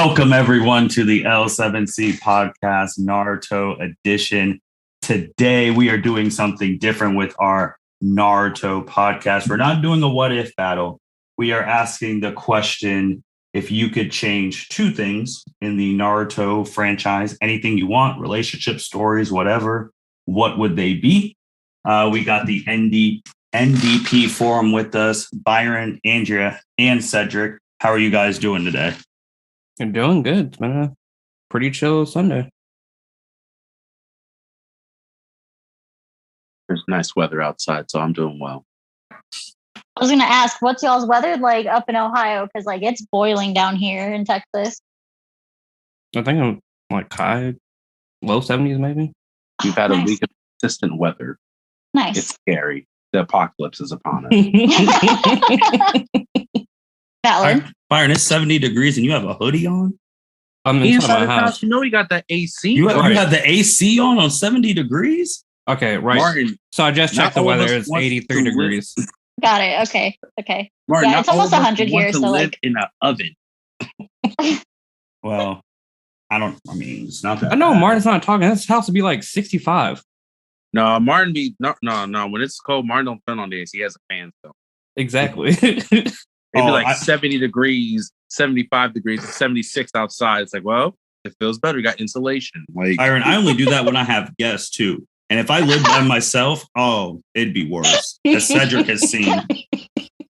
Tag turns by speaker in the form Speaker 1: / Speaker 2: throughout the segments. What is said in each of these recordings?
Speaker 1: Welcome everyone to the L7C podcast Naruto edition. Today we are doing something different with our Naruto podcast. We're not doing a what if battle. We are asking the question, if you could change two things in the Naruto franchise, anything you want, relationship, stories, whatever, what would they be? We got the NDP forum with us, Byron, Andrea, and Cedric. How are you guys doing today?
Speaker 2: You're doing good. It's been a pretty chill Sunday.
Speaker 3: There's nice weather outside, so I'm doing well.
Speaker 4: I was going to ask, what's y'all's weather like up in Ohio? Because it's boiling down here in Texas.
Speaker 2: I think I'm like high, low 70s maybe.
Speaker 3: We've had a week of consistent weather.
Speaker 4: Nice.
Speaker 3: It's scary. The apocalypse is upon us.
Speaker 4: Valid.
Speaker 1: Byron, it's 70 degrees and you have a hoodie on?
Speaker 2: I'm inside my house.
Speaker 3: You know you got that AC.
Speaker 1: You have the AC on 70 degrees?
Speaker 2: Okay, right.
Speaker 3: Martin,
Speaker 2: so I just checked the weather. It's 83 degrees.
Speaker 4: Got it. Okay.
Speaker 3: Martin,
Speaker 4: yeah, it's almost 100 here. So
Speaker 3: live in an oven.
Speaker 1: Well, it's not that
Speaker 2: I know
Speaker 1: bad.
Speaker 2: Martin's not talking. This house would be like 65.
Speaker 3: No, Martin no. When it's cold, Martin don't turn on the AC. He has a fan still.
Speaker 2: Exactly.
Speaker 3: It'd be like 70 degrees, 75 degrees, 76 outside. It's like, well, it feels better. You got insulation. Like
Speaker 1: Byron, I only do that when I have guests too. And if I lived by myself, it'd be worse. As Cedric has seen.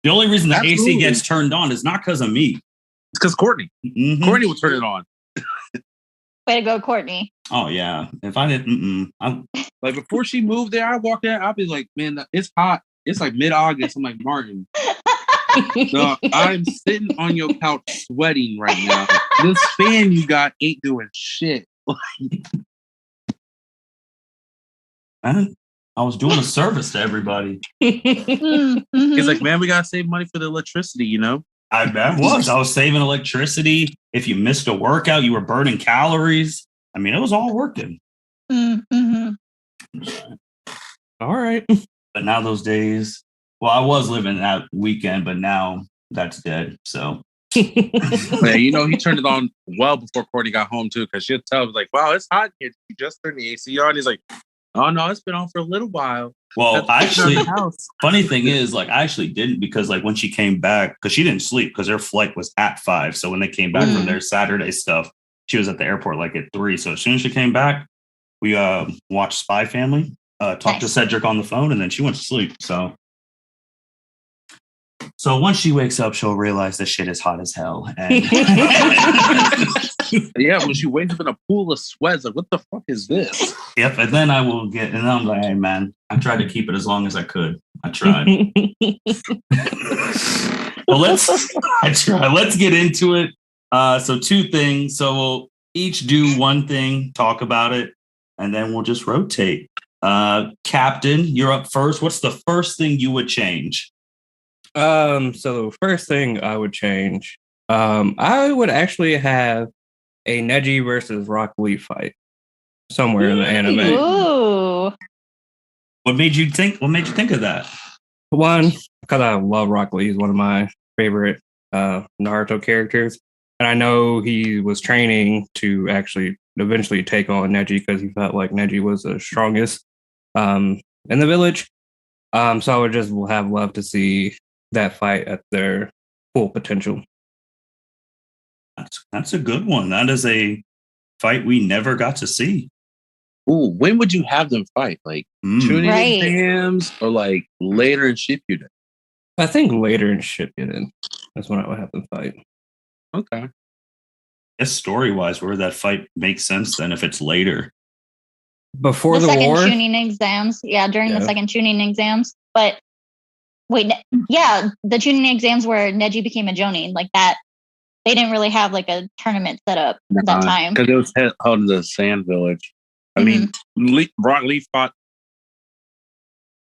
Speaker 1: The only reason the AC gets turned on is not because of me.
Speaker 3: It's because Courtney.
Speaker 1: Mm-hmm.
Speaker 3: Courtney will turn it on.
Speaker 4: way to go, Courtney.
Speaker 1: Oh, yeah. If I didn't,
Speaker 3: like before she moved there, I walked in, I'll be like, man, it's hot. It's like mid-August. I'm like, Martin. No, I'm sitting on your couch sweating right now. This fan you got ain't doing shit.
Speaker 1: man, I was doing a service to everybody.
Speaker 4: Mm-hmm.
Speaker 3: He's like, man, we gotta save money for the electricity, you know?
Speaker 1: I was saving electricity. If you missed a workout, you were burning calories. I mean, it was all working.
Speaker 4: Mm-hmm.
Speaker 2: All right.
Speaker 1: But now those days, well, I was living that weekend, but now that's dead. So,
Speaker 3: yeah, he turned it on well before Courtney got home too, because she'll tell like, wow, it's hot here. You just turned the AC on. He's like, oh no, it's been on for a little while.
Speaker 1: Well, actually, funny thing is, I actually didn't, because when she came back, because she didn't sleep because her flight was at 5. So when they came back from their Saturday stuff, she was at the airport at 3. So as soon as she came back, we watched Spy Family, talked to Cedric on the phone, and then she went to sleep. So once she wakes up, she'll realize this shit is hot as hell. And
Speaker 3: yeah, when she wakes up in a pool of sweat, like, what the fuck is this?
Speaker 1: Yep, and then I'm like, hey man, I tried to keep it as long as I could. I tried. Well, let's get into it. So 2 things. So we'll each do one thing, talk about it, and then we'll just rotate. Captain, you're up first. What's the first thing you would change?
Speaker 2: So the first thing I would change, I would actually have a Neji versus Rock Lee fight somewhere in the anime.
Speaker 4: Ooh.
Speaker 1: What made you think of that?
Speaker 2: One, because I love Rock Lee. He's one of my favorite Naruto characters. And I know he was training to actually eventually take on Neji because he felt like Neji was the strongest in the village. So I would just have loved to see that fight at their full potential.
Speaker 1: That's a good one. That is a fight we never got to see.
Speaker 3: Ooh, when would you have them fight? Like tuning exams or later in Shippuden?
Speaker 2: I think later in Shippuden. That's when I would have them fight.
Speaker 3: Okay.
Speaker 1: Guess story-wise, where that fight makes sense then if it's later.
Speaker 2: Before the
Speaker 4: second
Speaker 2: war?
Speaker 4: tuning exams. Yeah, during the second tuning exams. But wait, the tuning exams where Neji became a Jonin, that, they didn't really have a tournament set up at that time.
Speaker 3: Because it was held in the Sand Village. I mean, Rock Lee fought,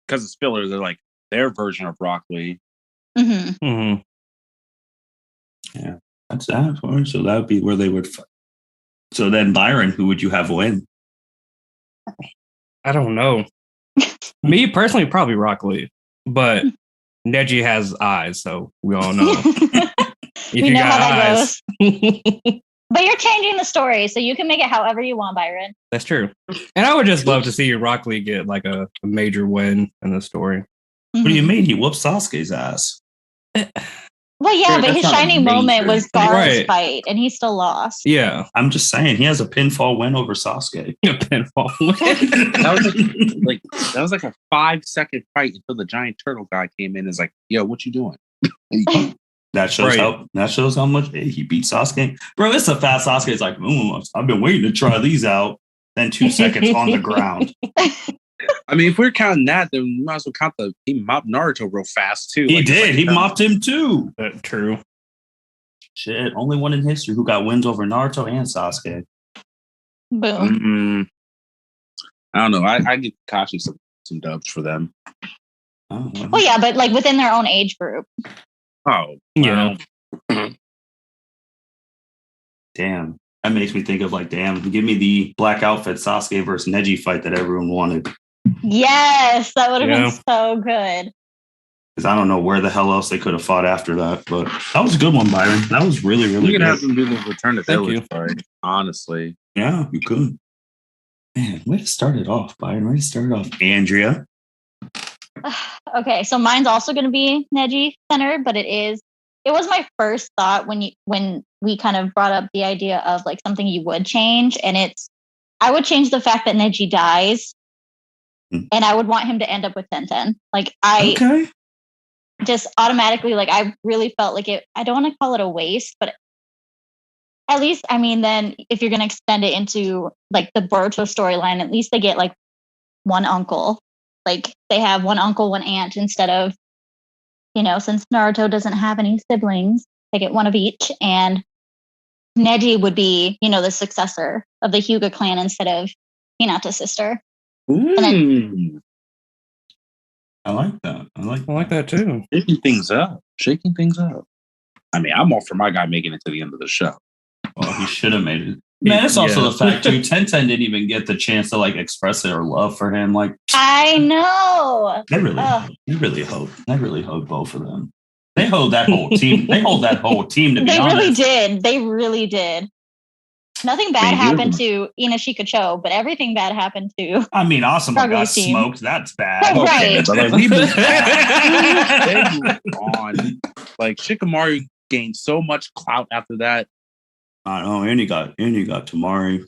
Speaker 3: because it's fillers, they're their version of Rock Lee.
Speaker 4: Mm-hmm.
Speaker 2: Mm-hmm.
Speaker 1: Yeah, that's that. So that would be where they would fight. So then, Byron, who would you have win?
Speaker 2: I don't know. Me personally, probably Rock Lee, but Neji has eyes, so we all know. If
Speaker 4: We
Speaker 2: you
Speaker 4: know
Speaker 2: got
Speaker 4: how that
Speaker 2: eyes,
Speaker 4: But you're changing the story, so you can make it however you want, Byron.
Speaker 2: That's true. And I would just love to see Rock Lee get like a major win in the story.
Speaker 1: What do you mean? He whooped Sasuke's ass.
Speaker 4: Well, yeah,
Speaker 3: Sure,
Speaker 4: but his
Speaker 3: that's not
Speaker 4: shining moment
Speaker 3: major.
Speaker 4: was Gar's
Speaker 2: Right.
Speaker 4: fight, and he still lost.
Speaker 2: Yeah.
Speaker 1: I'm just saying he has a pinfall win over Sasuke.
Speaker 2: A pinfall win.
Speaker 3: That was like a 5-second fight until the giant turtle guy came in and was like, "Yo, what you doing?"
Speaker 1: That shows
Speaker 2: Right.
Speaker 1: how much he beat Sasuke. Bro, it's a fast Sasuke. It's like, I've been waiting to try these out. Then 2 seconds on the ground.
Speaker 3: I mean, if we're counting that, then we might as well count he mopped Naruto real fast too.
Speaker 1: He did. He mopped him too.
Speaker 2: True.
Speaker 1: Shit, only one in history who got wins over Naruto and Sasuke.
Speaker 4: Boom.
Speaker 3: I don't know. I give Kakashi some dubs for them.
Speaker 1: Oh, well.
Speaker 4: Well, yeah, but like within their own age group.
Speaker 3: Oh,
Speaker 2: Yeah.
Speaker 1: Damn. That makes me think of like, damn, give me the black outfit Sasuke versus Neji fight that everyone wanted.
Speaker 4: Yes, that would have
Speaker 2: Yeah.
Speaker 4: been so good.
Speaker 1: Because I don't know where the hell else they could have fought after that. But that was a good one, Byron. That was really, really
Speaker 3: You
Speaker 1: good.
Speaker 3: can have them do the Return to
Speaker 2: Thank
Speaker 3: Village
Speaker 2: you.
Speaker 3: fight. Honestly,
Speaker 1: Yeah, you could. Man, way to start it off, Byron. Way to start it off. Andrea.
Speaker 4: Okay, so mine's also going to be Neji centered, but it was my first thought when we kind of brought up the idea of like something you would change, and I would change the fact that Neji dies, and I would want him to end up with Tenten. Like
Speaker 1: Okay.
Speaker 4: just automatically, like I really felt like it. I don't want to call it a waste, but at least, I mean, then if you're going to extend it into like the Boruto storyline, at least they get like one uncle. Like they have one uncle, one aunt instead of, since Naruto doesn't have any siblings, they get one of each. And Neji would be, the successor of the Hyuga clan instead of Hinata's sister.
Speaker 3: Ooh,
Speaker 1: I like that. I
Speaker 2: like that too.
Speaker 3: shaking things up. I mean, I'm all for my guy making it to the end of the show.
Speaker 1: Well, he should have made it. Man, it's also
Speaker 2: Yeah.
Speaker 1: the fact too. Tenten didn't even get the chance to like express their love for him. Like
Speaker 4: I know.
Speaker 1: I really hope both of them. They hold that whole team. They hold that whole team. To be
Speaker 4: They
Speaker 1: honest,
Speaker 4: really did. They really did. Nothing bad happened to Inashika Cho, but everything bad happened to.
Speaker 1: I mean, Asuma got
Speaker 4: Ugly team.
Speaker 1: smoked. That's bad.
Speaker 4: Right.
Speaker 3: But like, we moved on. They moved on. Like Shikamaru gained so much clout after that.
Speaker 1: I know, and he got Tamari,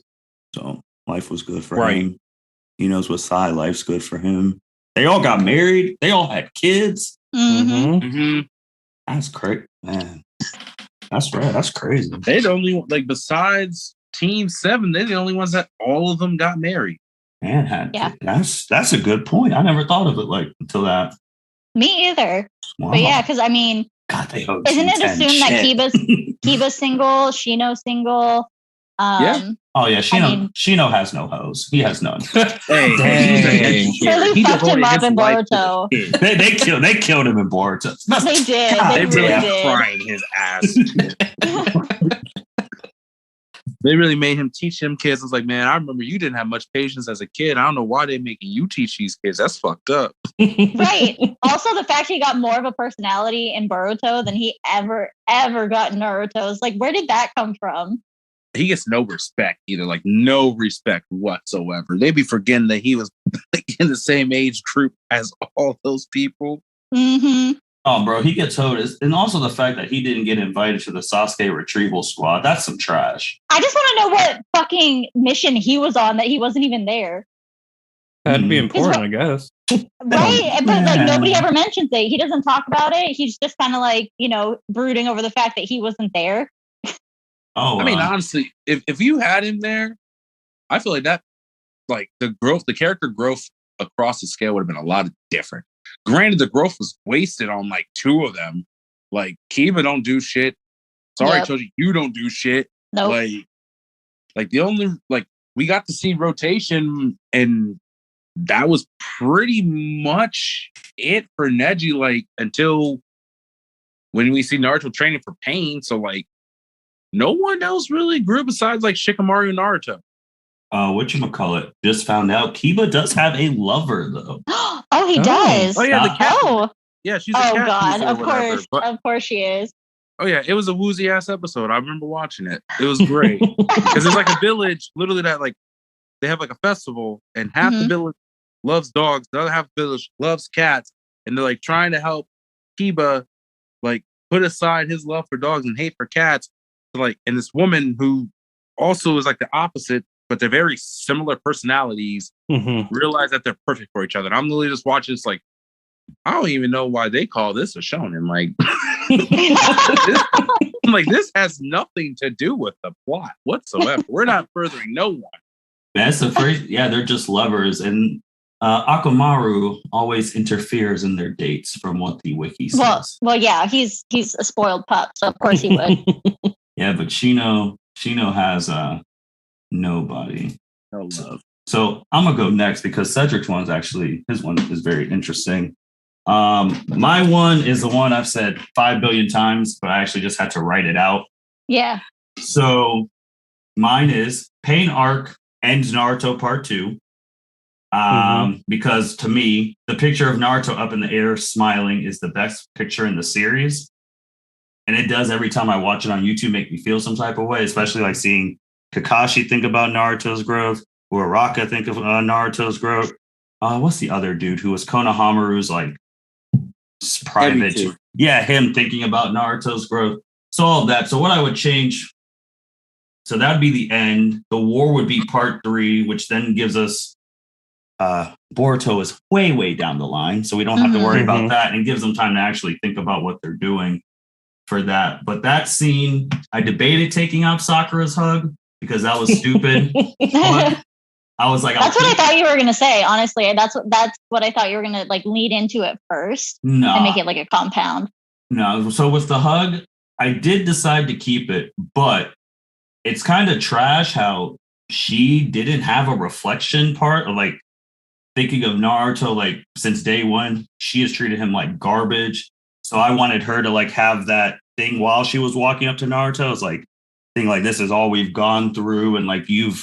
Speaker 1: so life was good for him. He knows what side life's good for him. They all got married. They all had kids.
Speaker 4: Mm-hmm.
Speaker 3: Mm-hmm.
Speaker 1: That's crazy, man. That's right. That's crazy.
Speaker 3: They're the only besides Team 7. They're the only ones that all of them got married.
Speaker 1: Man,
Speaker 4: Yeah.
Speaker 1: That's a good point. I never thought of it like until that.
Speaker 4: Me either.
Speaker 1: Wow.
Speaker 4: But yeah, because I mean,
Speaker 1: God, they hope
Speaker 4: isn't it assumed that Kiba's single, Shino's single?
Speaker 3: Yeah.
Speaker 1: Oh yeah,
Speaker 4: mean-
Speaker 1: Shino has no hoes. He has none.
Speaker 3: Hey,
Speaker 2: Dang.
Speaker 4: Really fucked him up in Boruto.
Speaker 1: they killed him in Boruto.
Speaker 4: They did.
Speaker 1: God,
Speaker 4: They
Speaker 3: They
Speaker 4: really
Speaker 3: really
Speaker 4: did.
Speaker 3: frying his ass. They really made him teach them kids. I was like, man, I remember you didn't have much patience as a kid. I don't know why they're making you teach these kids. That's fucked up.
Speaker 4: Right. Also, the fact he got more of a personality in Boruto than he ever got in Naruto is like, where did that come from?
Speaker 3: He gets no respect either, like no respect whatsoever. They be forgetting that he was like, in the same age group as all those people.
Speaker 4: Mm-hmm.
Speaker 1: Oh, bro, he gets hoed. And also the fact that he didn't get invited to the Sasuke retrieval squad. That's some trash.
Speaker 4: I just want to know what fucking mission he was on that he wasn't even there.
Speaker 2: That'd be important, I guess.
Speaker 4: Right? But like nobody ever mentions it. He doesn't talk about it. He's just kind of like, brooding over the fact that he wasn't there.
Speaker 1: Oh,
Speaker 3: I mean, honestly, if you had him there, I feel like that, like the character growth across the scale would have been a lot different. Granted, the growth was wasted on like 2 of them. Like Kiba don't do shit. Sorry,
Speaker 4: Yep.
Speaker 3: Choji, you don't do shit.
Speaker 4: Nope.
Speaker 3: Like the only we got to see rotation, and that was pretty much it for Neji. Like until when we see Naruto training for Pain, so like no one else really grew besides like Shikamaru and Naruto.
Speaker 1: Whatchamacallit, just found out Kiba does have a lover though.
Speaker 4: Oh, he does.
Speaker 3: Oh yeah, the cat.
Speaker 4: Oh,
Speaker 3: Yeah, she's a cat.
Speaker 4: God.
Speaker 3: user or
Speaker 4: Of
Speaker 3: whatever,
Speaker 4: course.
Speaker 3: but-
Speaker 4: Of course she is.
Speaker 3: Oh yeah, it was a woozy ass episode. I remember watching it. It was great because it's like a village, literally that like they have like a festival, and half the village loves dogs, the other half of the village loves cats, and they're like trying to help Kiba like put aside his love for dogs and hate for cats. So, like, and this woman who also is like the opposite, but they're very similar personalities, realize that they're perfect for each other. And I'm literally just watching this like, I don't even know why they call this a shonen. Like, this has nothing to do with the plot whatsoever. We're not furthering no one.
Speaker 1: That's the phrase. Yeah, they're just lovers. And Akamaru always interferes in their dates, from what the wiki says.
Speaker 4: Well, yeah, he's a spoiled pup, so of course he would.
Speaker 1: Yeah, but Shino has nobody.
Speaker 3: No love.
Speaker 1: So I'm gonna go next because Cedric's one's actually, his one is very interesting. My one is the one I've said 5 billion times, but I actually just had to write it out.
Speaker 4: Yeah.
Speaker 1: So mine is Pain Arc ends Naruto Part 2. Because to me, the picture of Naruto up in the air smiling is the best picture in the series. And it does every time I watch it on YouTube make me feel some type of way, especially like seeing Kakashi think about Naruto's growth, or Araka think of Naruto's growth. What's the other dude who was Konohamaru's like private? Yeah, him thinking about Naruto's growth. So all of that. So what I would change, so that'd be the end. The war would be Part 3, which then gives us Boruto is way down the line, so we don't have to worry about that, and gives them time to actually think about what they're doing for that. But that scene, I debated taking out Sakura's hug because that was stupid. But I was like,
Speaker 4: that's what I thought you were gonna say. Honestly, that's what I thought you were gonna like lead into it first and make it like a compound.
Speaker 1: No, so with the hug, I did decide to keep it, but it's kind of trash how she didn't have a reflection part of like thinking of Naruto, like since day one, she has treated him like garbage. So I wanted her to like have that thing while she was walking up to Naruto. It's like thing like, this is all we've gone through, and like you're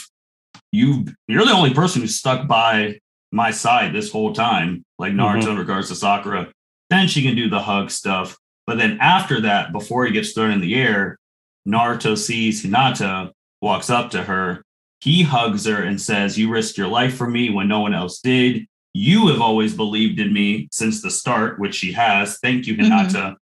Speaker 1: the only person who stuck by my side this whole time, like Naruto in regards to Sakura. Then she can do the hug stuff. But then after that, before he gets thrown in the air, Naruto sees Hinata, walks up to her. He hugs her and says, "You risked your life for me when no one else did. You have always believed in me since the start," which she has. Thank you, Hinata.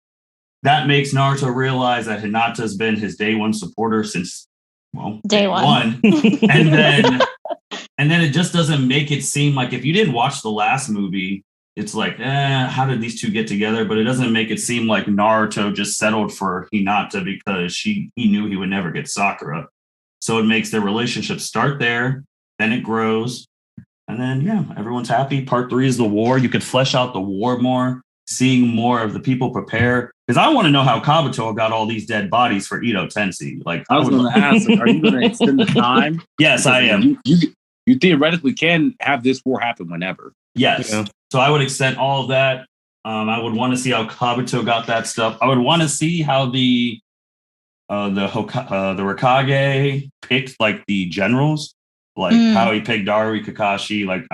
Speaker 1: That makes Naruto realize that Hinata's been his day one supporter since, well, day one. and then it just doesn't make it seem like, if you didn't watch the last movie, it's like, how did these two get together? But it doesn't make it seem like Naruto just settled for Hinata because he knew he would never get Sakura. So it makes their relationship start there, then it grows, and then, yeah, everyone's happy. Part 3 is the war. You could flesh out the war more, seeing more of the people prepare. Because I want to know how Kabuto got all these dead bodies for Ito Tensei. Like,
Speaker 3: I was going to ask, are you going to extend the time?
Speaker 1: Yes, because I am.
Speaker 3: You theoretically can have this war happen whenever.
Speaker 1: Yes. Yeah. So I would extend all of that. I would want to see how Kabuto got that stuff. I would want to see how the Hokage picked like the generals, like how he picked Daru, Kakashi, like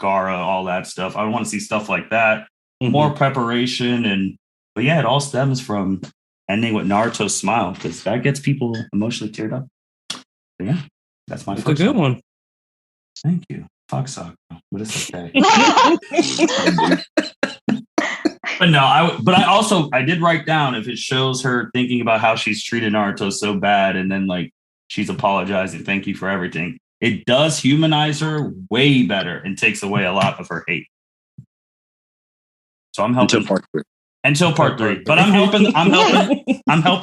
Speaker 1: Gaara, all that stuff. I want to see stuff like that. More preparation, but yeah, it all stems from ending with Naruto's smile, because that gets people emotionally teared up. But yeah, that's my first.
Speaker 2: A good one.
Speaker 1: Thank you. Fuck Sakura, but it's okay. But no, I did write down, if it shows her thinking about how she's treated Naruto so bad, and then like she's apologizing, thank you for everything, it does humanize her way better and takes away a lot of her hate. So I'm helping until part 3. But I'm helping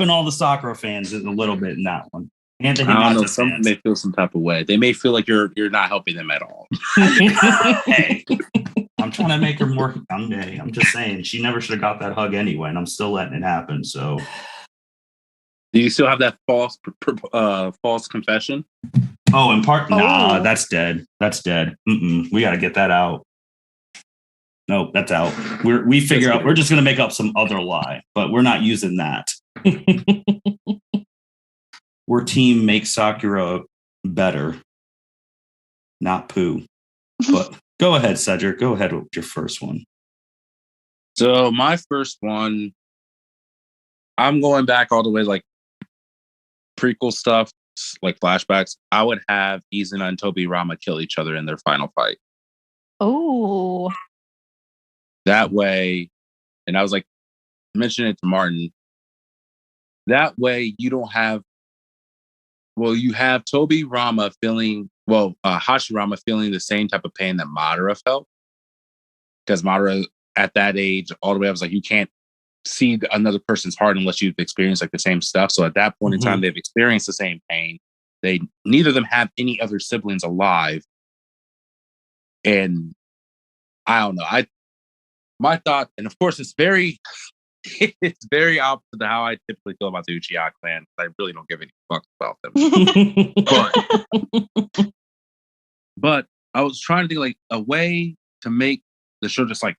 Speaker 1: all the Sakura fans a little bit in that one. And the
Speaker 3: I don't know, some may feel some type of way. They may feel like you're not helping them at all.
Speaker 1: Hey, I'm trying to make her more Hyundai. I'm just saying, she never should have got that hug anyway, and I'm still letting it happen. So,
Speaker 3: do you still have that false confession?
Speaker 1: Oh, in part, nah, that's dead. That's dead. We got to get that out. Nope, that's out. We figure out. We're just gonna make up some other lie, but we're not using that. We're team make Sakura better, not poo. But go ahead, Cedric. Go ahead with your first one.
Speaker 3: So my first one, I'm going back all the way like prequel stuff, like flashbacks. I would have Izuna and Tobirama kill each other in their final fight.
Speaker 4: Oh.
Speaker 3: That way, and I was like, mentioning it to Martin. That way, you don't have. Well, you have Tobirama feeling. Well, Hashirama feeling the same type of pain that Madara felt, because Madara at that age, all the way, I was like, you can't see another person's heart unless you've experienced like the same stuff. So at that point in time, they've experienced the same pain. Neither of them have any other siblings alive, and I don't know. My thought, and of course, it's very opposite to how I typically feel about the Uchiha clan. I really don't give any fucks about them. But I was trying to think like a way to make the show just like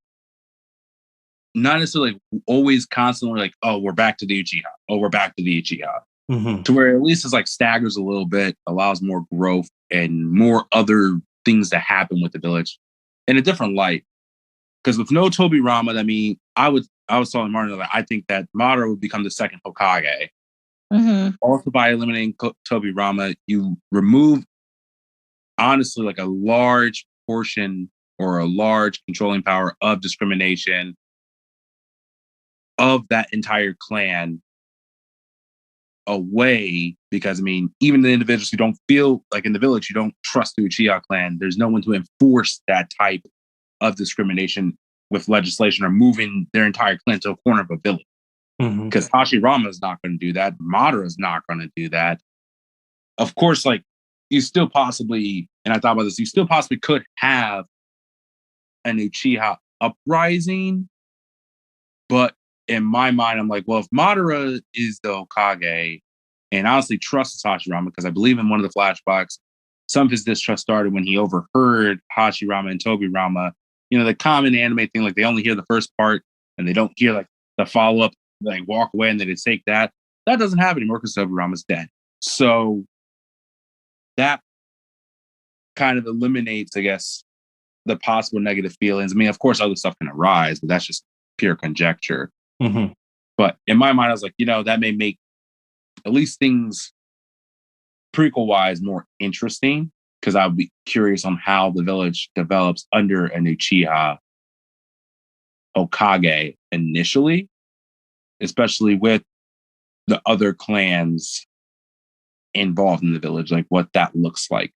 Speaker 3: not necessarily like, always constantly like, oh, we're back to the Uchiha. Oh, we're back to the Uchiha. To where at least it's like staggers a little bit, allows more growth and more other things to happen with the village in a different light. Because with no Tobirama, I mean, I was telling Martin that I think that Madara would become the second Hokage. Also, by eliminating Tobirama, you remove, honestly, like a large portion or a large controlling power of discrimination of that entire clan away. Because, I mean, even the individuals who don't feel like in the village, you don't trust the Uchiha clan, there's no one to enforce that type of discrimination with legislation or moving their entire clan to a corner of a village. Because Hashirama is not going to do that. Madara is not going to do that. Of course, like, you still possibly, and I thought about this, you still possibly could have an Uchiha uprising. But in my mind, I'm like, well, if Madara is the Hokage, and I honestly trust Hashirama, because I believe in one of the flashbacks, some of his distrust started when he overheard Hashirama and Tobirama, you know, the common anime thing, like they only hear the first part and they don't hear like the follow-up, like walk away and then they take that. That doesn't happen anymore because Tobirama's dead. So that kind of eliminates, I guess, the possible negative feelings. I mean, of course, other stuff can arise, but that's just pure conjecture. But in my mind, I was like, you know, that may make at least things prequel-wise more interesting, because I would be curious on how the village develops under an Uchiha Hokage initially, especially with the other clans involved in the village, like what that looks like.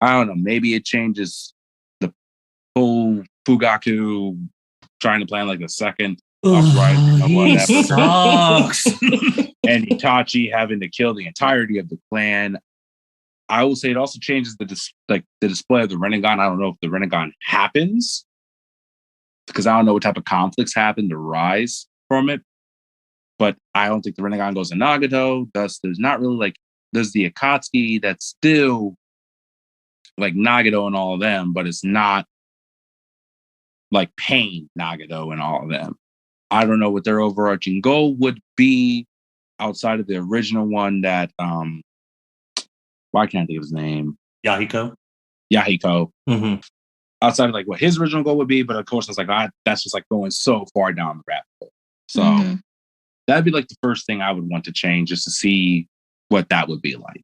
Speaker 3: I don't know. Maybe it changes the whole Fugaku trying to plan like a second uprising or whatever.
Speaker 1: Sucks.
Speaker 3: And Itachi having to kill the entirety of the clan. I will say it also changes the display of the Rinnegan. I don't know if the Rinnegan happens, because I don't know what type of conflicts happen to rise from it. But I don't think the Rinnegan goes to Nagato. Thus, there's not really like, there's the Akatsuki that's still like Nagato and all of them, but it's not like Pain Nagato and all of them. I don't know what their overarching goal would be outside of the original one that why can't I think of his name?
Speaker 1: Yahiko.
Speaker 3: Outside of like what his original goal would be, but of course I was like, that's just like going so far down the rabbit hole. So that'd be like the first thing I would want to change, just to see what that would be like.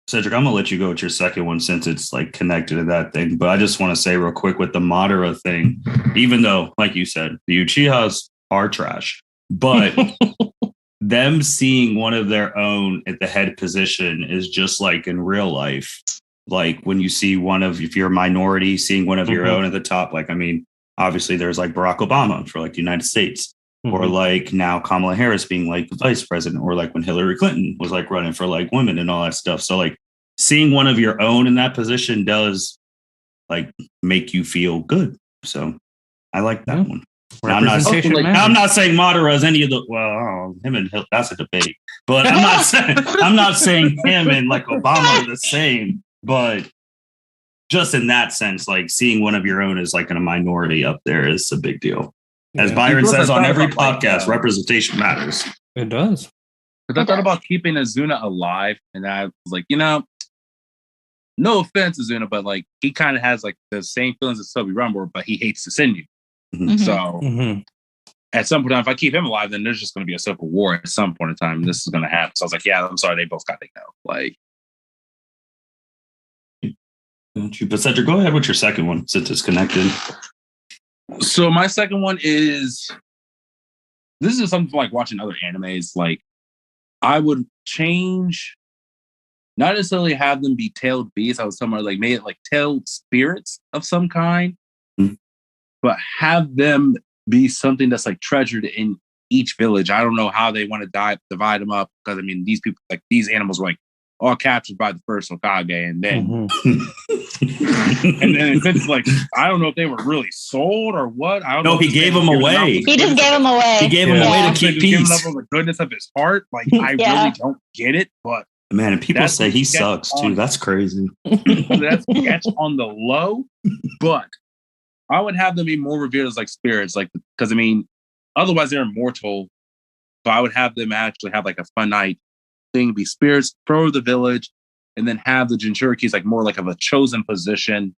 Speaker 1: Cedric, I'm gonna let you go with your second one since it's like connected to that thing. But I just want to say real quick with the Madara thing, even though, like you said, the Uchihas are trash, but them seeing one of their own at the head position is just like in real life. Like when you see if you're a minority, seeing one of your own at the top, like, I mean, obviously there's like Barack Obama for like the United States, or like now Kamala Harris being like the vice president, or like when Hillary Clinton was like running for like women and all that stuff. So like seeing one of your own in that position does like make you feel good. So I like that one. Now, I'm not saying Madara is any of the him and Hill, that's a debate. But I'm not saying him and like Obama are the same. But just in that sense, like seeing one of your own as like in a minority up there is a big deal. As Byron says on every podcast, representation matters.
Speaker 2: It does.
Speaker 3: Because I thought about keeping Azuna alive, and I was like, you know, no offense, Azuna, but like he kind of has like the same feelings as Tobirama, but he hates to send you. So at some point, if I keep him alive, then there's just going to be a civil war at some point in time. And this is going to happen. So I was like, yeah, I'm sorry, they both got to go. Like,
Speaker 1: but Cedric, go ahead with your second one since it's connected.
Speaker 3: So my second one is, this is something like watching other animes. Like, I would change, not necessarily have them be tailed beasts. I was somewhere like made it like tailed spirits of some kind, but have them be something that's like treasured in each village. I don't know how they want to divide them up, because I mean, these people, like these animals, were like all captured by the first Hokage, and then and then it's like, I don't know if they were really sold or what. I don't know.
Speaker 1: He gave them away.
Speaker 4: He just gave them away.
Speaker 1: He gave them away to keep peace.
Speaker 3: Giving up on the goodness of his heart. Like, I really don't get it, but
Speaker 1: man, and people say he sucks too. That's crazy.
Speaker 3: That's sketch on the low, but I would have them be more revered as like spirits, like, because I mean, otherwise they're immortal. So I would have them actually have like a fun night thing, be spirits for the village, and then have the Jinchurikis like more like of a chosen position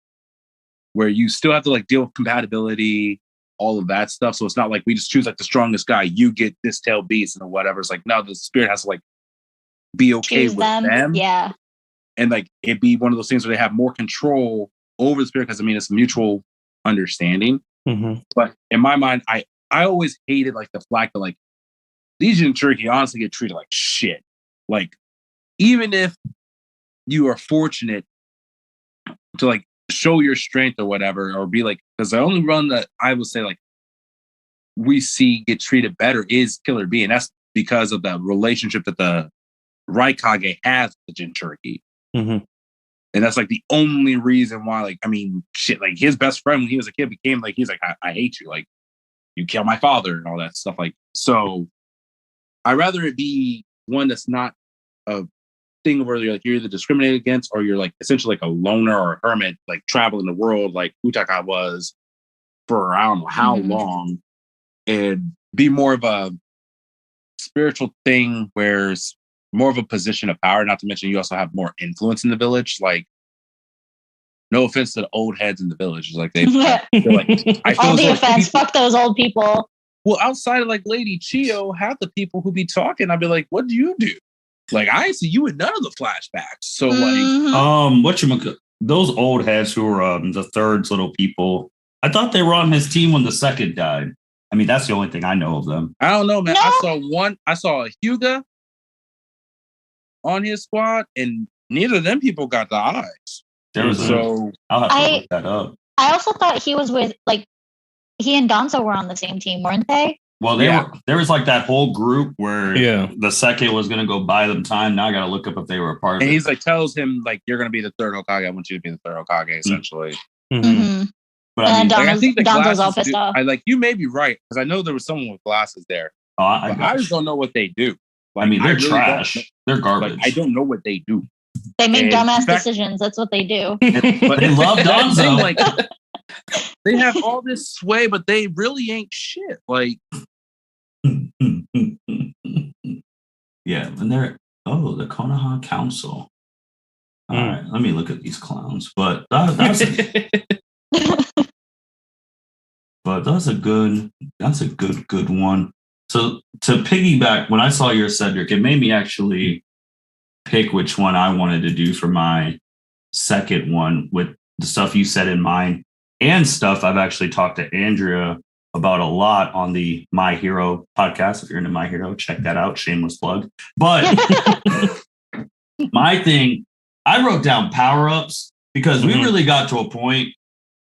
Speaker 3: where you still have to like deal with compatibility, all of that stuff. So it's not like we just choose like the strongest guy, you get this tail beast and whatever. It's like, no, the spirit has to like be okay
Speaker 4: choose
Speaker 3: with them.
Speaker 4: Yeah.
Speaker 3: And like it be one of those things where they have more control over the spirit, because I mean it's mutual understanding. But in my mind, I always hated like the fact that like these Jinchuriki honestly get treated like shit. Like, even if you are fortunate to like show your strength or whatever, or be like, because the only one that I would say like we see get treated better is Killer Bee, and that's because of the relationship that the Raikage has with the Jinchuriki. And that's like the only reason why, like, I mean, shit, like his best friend when he was a kid became like, he's like, I hate you, like you killed my father and all that stuff. Like, so I'd rather it be one that's not a thing where you're either discriminated against, or you're like essentially like a loner or a hermit, like traveling the world like Utaka was for I don't know how long, and be more of a spiritual thing where it's more of a position of power. Not to mention you also have more influence in the village. Like, no offense to the old heads in the village, like they feel like I feel
Speaker 4: all the
Speaker 3: like
Speaker 4: offense. Fuck those old people.
Speaker 3: Well, outside of like Lady Chio, half the people who be talking, I'd be like, what do you do? Like, I see you in none of the flashbacks. So like,
Speaker 1: those old heads who were the third's little people, I thought they were on his team when the second died. I mean, that's the only thing I know of them.
Speaker 3: I don't know, man.
Speaker 4: No.
Speaker 3: I saw a Hyuga on his squad, and neither of them people got the eyes.
Speaker 1: I'll have to look that up.
Speaker 4: I also thought he was with, like, he and Danzo were on the same team, weren't they?
Speaker 1: Well, there was like that whole group where the second was going to go buy them time. Now I got to look up if they were a part of it.
Speaker 3: And he's like, tells him, like, you're going to be the third Hokage. I want you to be the third Hokage, essentially.
Speaker 1: But I mean,
Speaker 3: I think the
Speaker 4: Danzo's all pissed off.
Speaker 3: You may be right, because I know there was someone with glasses there. I just don't know what they do. Like,
Speaker 1: I mean, they're trash. They're garbage.
Speaker 3: Like, I don't know what they do.
Speaker 4: They make dumbass decisions. That's what they do.
Speaker 1: But they love Danzo.
Speaker 3: Like, they have all this sway, but they really ain't shit. Like,
Speaker 1: yeah, and they're the Konoha Council. All right, let me look at these clowns. But that's a good one. So to piggyback, when I saw your Cedric, it made me actually pick which one I wanted to do for my second one with the stuff you said in mind and stuff I've actually talked to Andrea about a lot on the My Hero podcast. If you're into My Hero, check that out. Shameless plug. But my thing, I wrote down power-ups because we really got to a point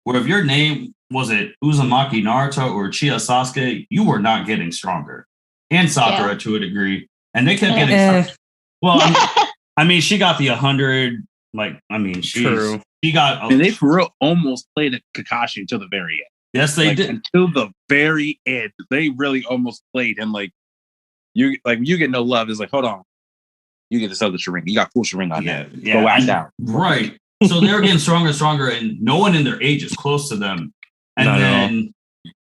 Speaker 1: where if your name was it Uzumaki Naruto or Uchiha Sasuke, you were not getting stronger. And Sakura to a degree. And they kept getting stronger. Well, I mean, she got the 100. Like, I mean, she got.
Speaker 3: And they for real almost played at Kakashi until the very end.
Speaker 1: Yes, they did.
Speaker 3: Until the very end, they really almost played him. Like, you get no love. It's like, hold on, you get this other Sharingan. You got full Sharingan.
Speaker 1: Yeah.
Speaker 3: Go back down.
Speaker 1: Right. So they were getting stronger and stronger, and no one in their age is close to them. And then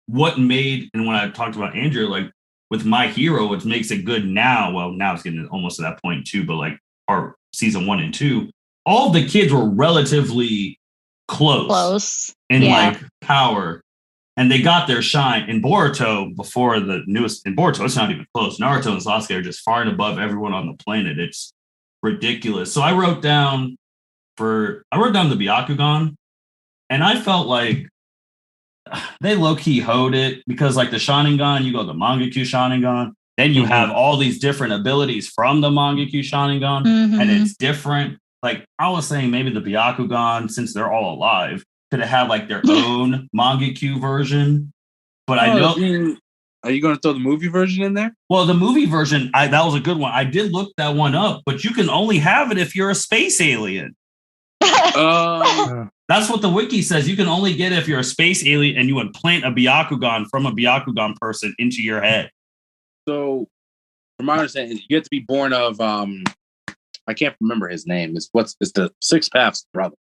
Speaker 1: what made, and when I talked about Andrew, like with My Hero, which makes it good now. Well, now it's getting almost to that point too. But like our season 1 and 2, all the kids were relatively close in like power. And they got their shine in Boruto before the newest. In Boruto, it's not even close. Naruto and Sasuke are just far and above everyone on the planet. It's ridiculous. So I wrote down the Byakugan, and I felt like they low-key hoed it because like the Sharingan, you go the Mangekyou Sharingan, then you have all these different abilities from the Mangekyou Sharingan, and it's different. Like I was saying, maybe the Byakugan, since they're all alive, could have had like their own Mangekyou version. But I know.
Speaker 3: Are you going to throw the movie version in there?
Speaker 1: Well, the movie version, that was a good one. I did look that one up, but you can only have it if you're a space alien. That's what the wiki says. You can only get it if you're a space alien and you implant a Byakugan from a Byakugan person into your head.
Speaker 3: So, from my understanding, you have to be born of I can't remember his name. It's the Six Paths brother.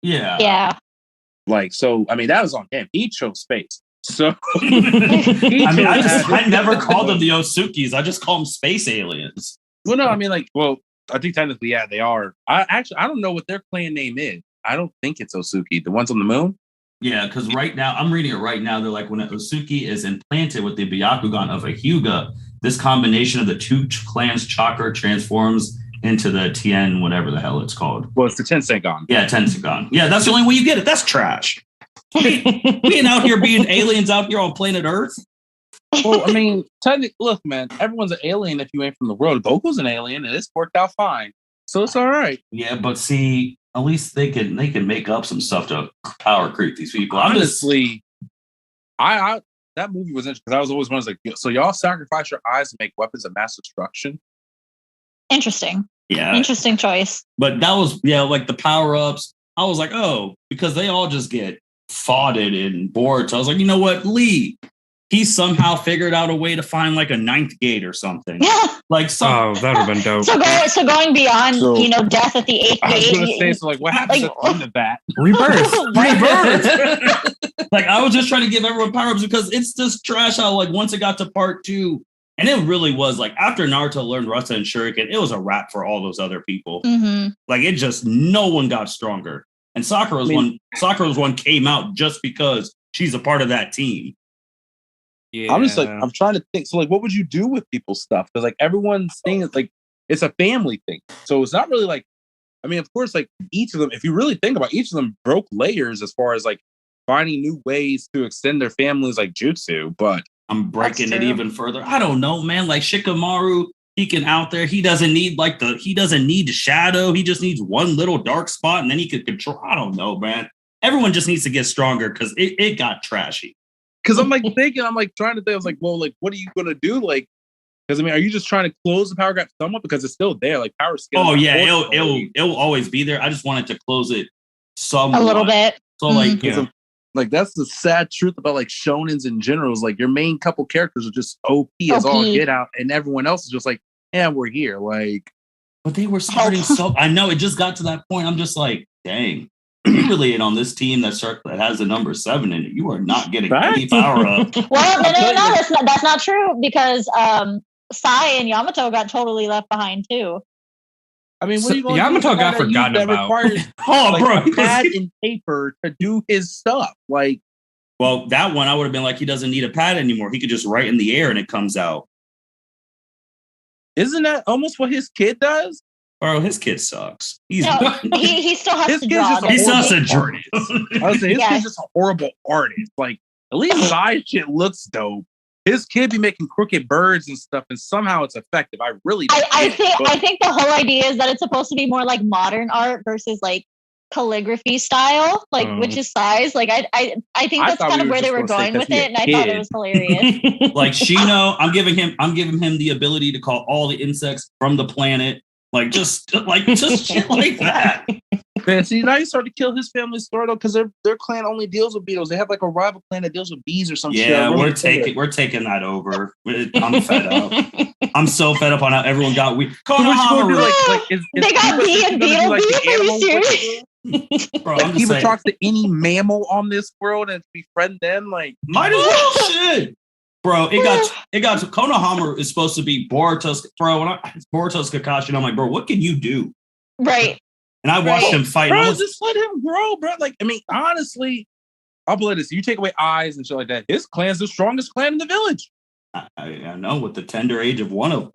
Speaker 1: Yeah.
Speaker 4: Yeah.
Speaker 3: Like, so I mean, that was on him. He chose space. So
Speaker 1: I never called them the Osukis. I just call them space aliens.
Speaker 3: Well, no, I mean, like, well, I think technically, yeah, they are. I don't know what their clan name is. I don't think it's Osuki. The ones on the moon?
Speaker 1: Yeah, because right now, I'm reading it right now. They're like, when an Osuki is implanted with the Byakugan of a Hyuga, this combination of the two clans' chakra transforms into the Tien, whatever the hell it's called.
Speaker 3: Well, it's the Tensegon.
Speaker 1: Yeah, Tensegon. Yeah, that's the only way you get it. That's trash. We ain't out here being aliens out here on planet Earth.
Speaker 3: Well, I mean, technically, look, man, everyone's an alien if you ain't from the world. Goku's an alien, and it's worked out fine. So it's all right.
Speaker 1: Yeah, but see, at least they can make up some stuff to power creep these people.
Speaker 3: Honestly, I that movie was interesting because I was always wondering, like, so y'all sacrifice your eyes to make weapons of mass destruction?
Speaker 4: Interesting.
Speaker 1: Yeah.
Speaker 4: Interesting choice.
Speaker 1: But that was, like the power-ups. I was like, oh, because they all just get foughted in Boruto. I was like, you know what, Lee, he somehow figured out a way to find like a ninth gate or something. Like,
Speaker 2: that would have been dope.
Speaker 4: So going beyond, death at the eighth gate.
Speaker 3: I was going to say, so like, what happens at the end of that?
Speaker 2: Rebirth.
Speaker 1: Like, I was just trying to give everyone power-ups because it's just trash how, like, once it got to part 2, and it really was, like, after Naruto learned Rasen and Shuriken, it was a wrap for all those other people.
Speaker 4: Mm-hmm.
Speaker 1: Like, it just, no one got stronger. And Sakura's one came out just because she's a part of that team.
Speaker 2: Yeah.
Speaker 3: I'm just like, I'm trying to think. So, like, what would you do with people's stuff? Because, like, everyone's thing is like, it's a family thing. So it's not really like, I mean, of course, like, each of them, if you really think about it, each of them broke layers as far as like finding new ways to extend their families, like jutsu. But
Speaker 1: I'm breaking it even further. I don't know, man. Like Shikamaru, he can out there. He doesn't need shadow. He just needs one little dark spot, and then he could control. I don't know, man. Everyone just needs to get stronger because it got trashy.
Speaker 3: Because I'm like thinking, I'm like trying to think. I was like, well, like, what are you gonna do? Like, because I mean, are you just trying to close the power gap somewhat because it's still there? Like power skill.
Speaker 1: Oh yeah, it'll always be there. I just wanted to close it somewhat.
Speaker 4: A little bit.
Speaker 1: So like, yeah.
Speaker 3: Like that's the sad truth about like shonens in general is like your main couple characters are just OP as all get out, and everyone else is just like, yeah, we're here. Like,
Speaker 1: but they were starting so. I know it just got to that point. I'm just like, dang. You really ain't on this team that has the number 7 in it. You are not getting any power up.
Speaker 4: Well, no, that's not true because Sai and Yamato got totally left behind too.
Speaker 3: I mean, what are you going
Speaker 2: Yamato got forgotten about.
Speaker 3: Requires, pad and paper to do his stuff. Like,
Speaker 1: well, that one I would have been like, he doesn't need a pad anymore. He could just write in the air and it comes out.
Speaker 3: Isn't that almost what his kid does?
Speaker 1: Bro, his kid sucks.
Speaker 4: He still has to draw.
Speaker 1: He still has to draw.
Speaker 3: I was saying, his kid's just a horrible artist. Like, at least side shit looks dope. His kid be making crooked birds and stuff, and somehow it's effective. I really don't
Speaker 4: I think the whole idea is that it's supposed to be more like modern art versus like calligraphy style, like which is size. Like I think that's kind of where they were going with it, and I thought it was hilarious.
Speaker 1: Like Shino, I'm giving him the ability to call all the insects from the planet. Like just shit like that.
Speaker 3: Man, see, now you start to kill his family's story though, because their clan only deals with beetles. They have like a rival clan that deals with bees or some shit.
Speaker 1: Yeah, we're taking that over. I'm fed up. I'm so fed up on how everyone got weak.
Speaker 4: They got bee and beetle beef. Are you serious?
Speaker 3: Bro, I'm just saying, talk to any mammal on this world and befriend them. Like,
Speaker 1: might as well. Shit. Bro, it got to Konohama is supposed to be Boruto's, bro. When Boruto's Kakashi, and I'm like, bro, what can you do?
Speaker 4: Right.
Speaker 1: And I watched him fight.
Speaker 3: Bro, just let him grow, bro. Like, I mean, honestly, I'll play this. You take away eyes and shit like that. His clan's the strongest clan in the village.
Speaker 1: I know with the tender age of one of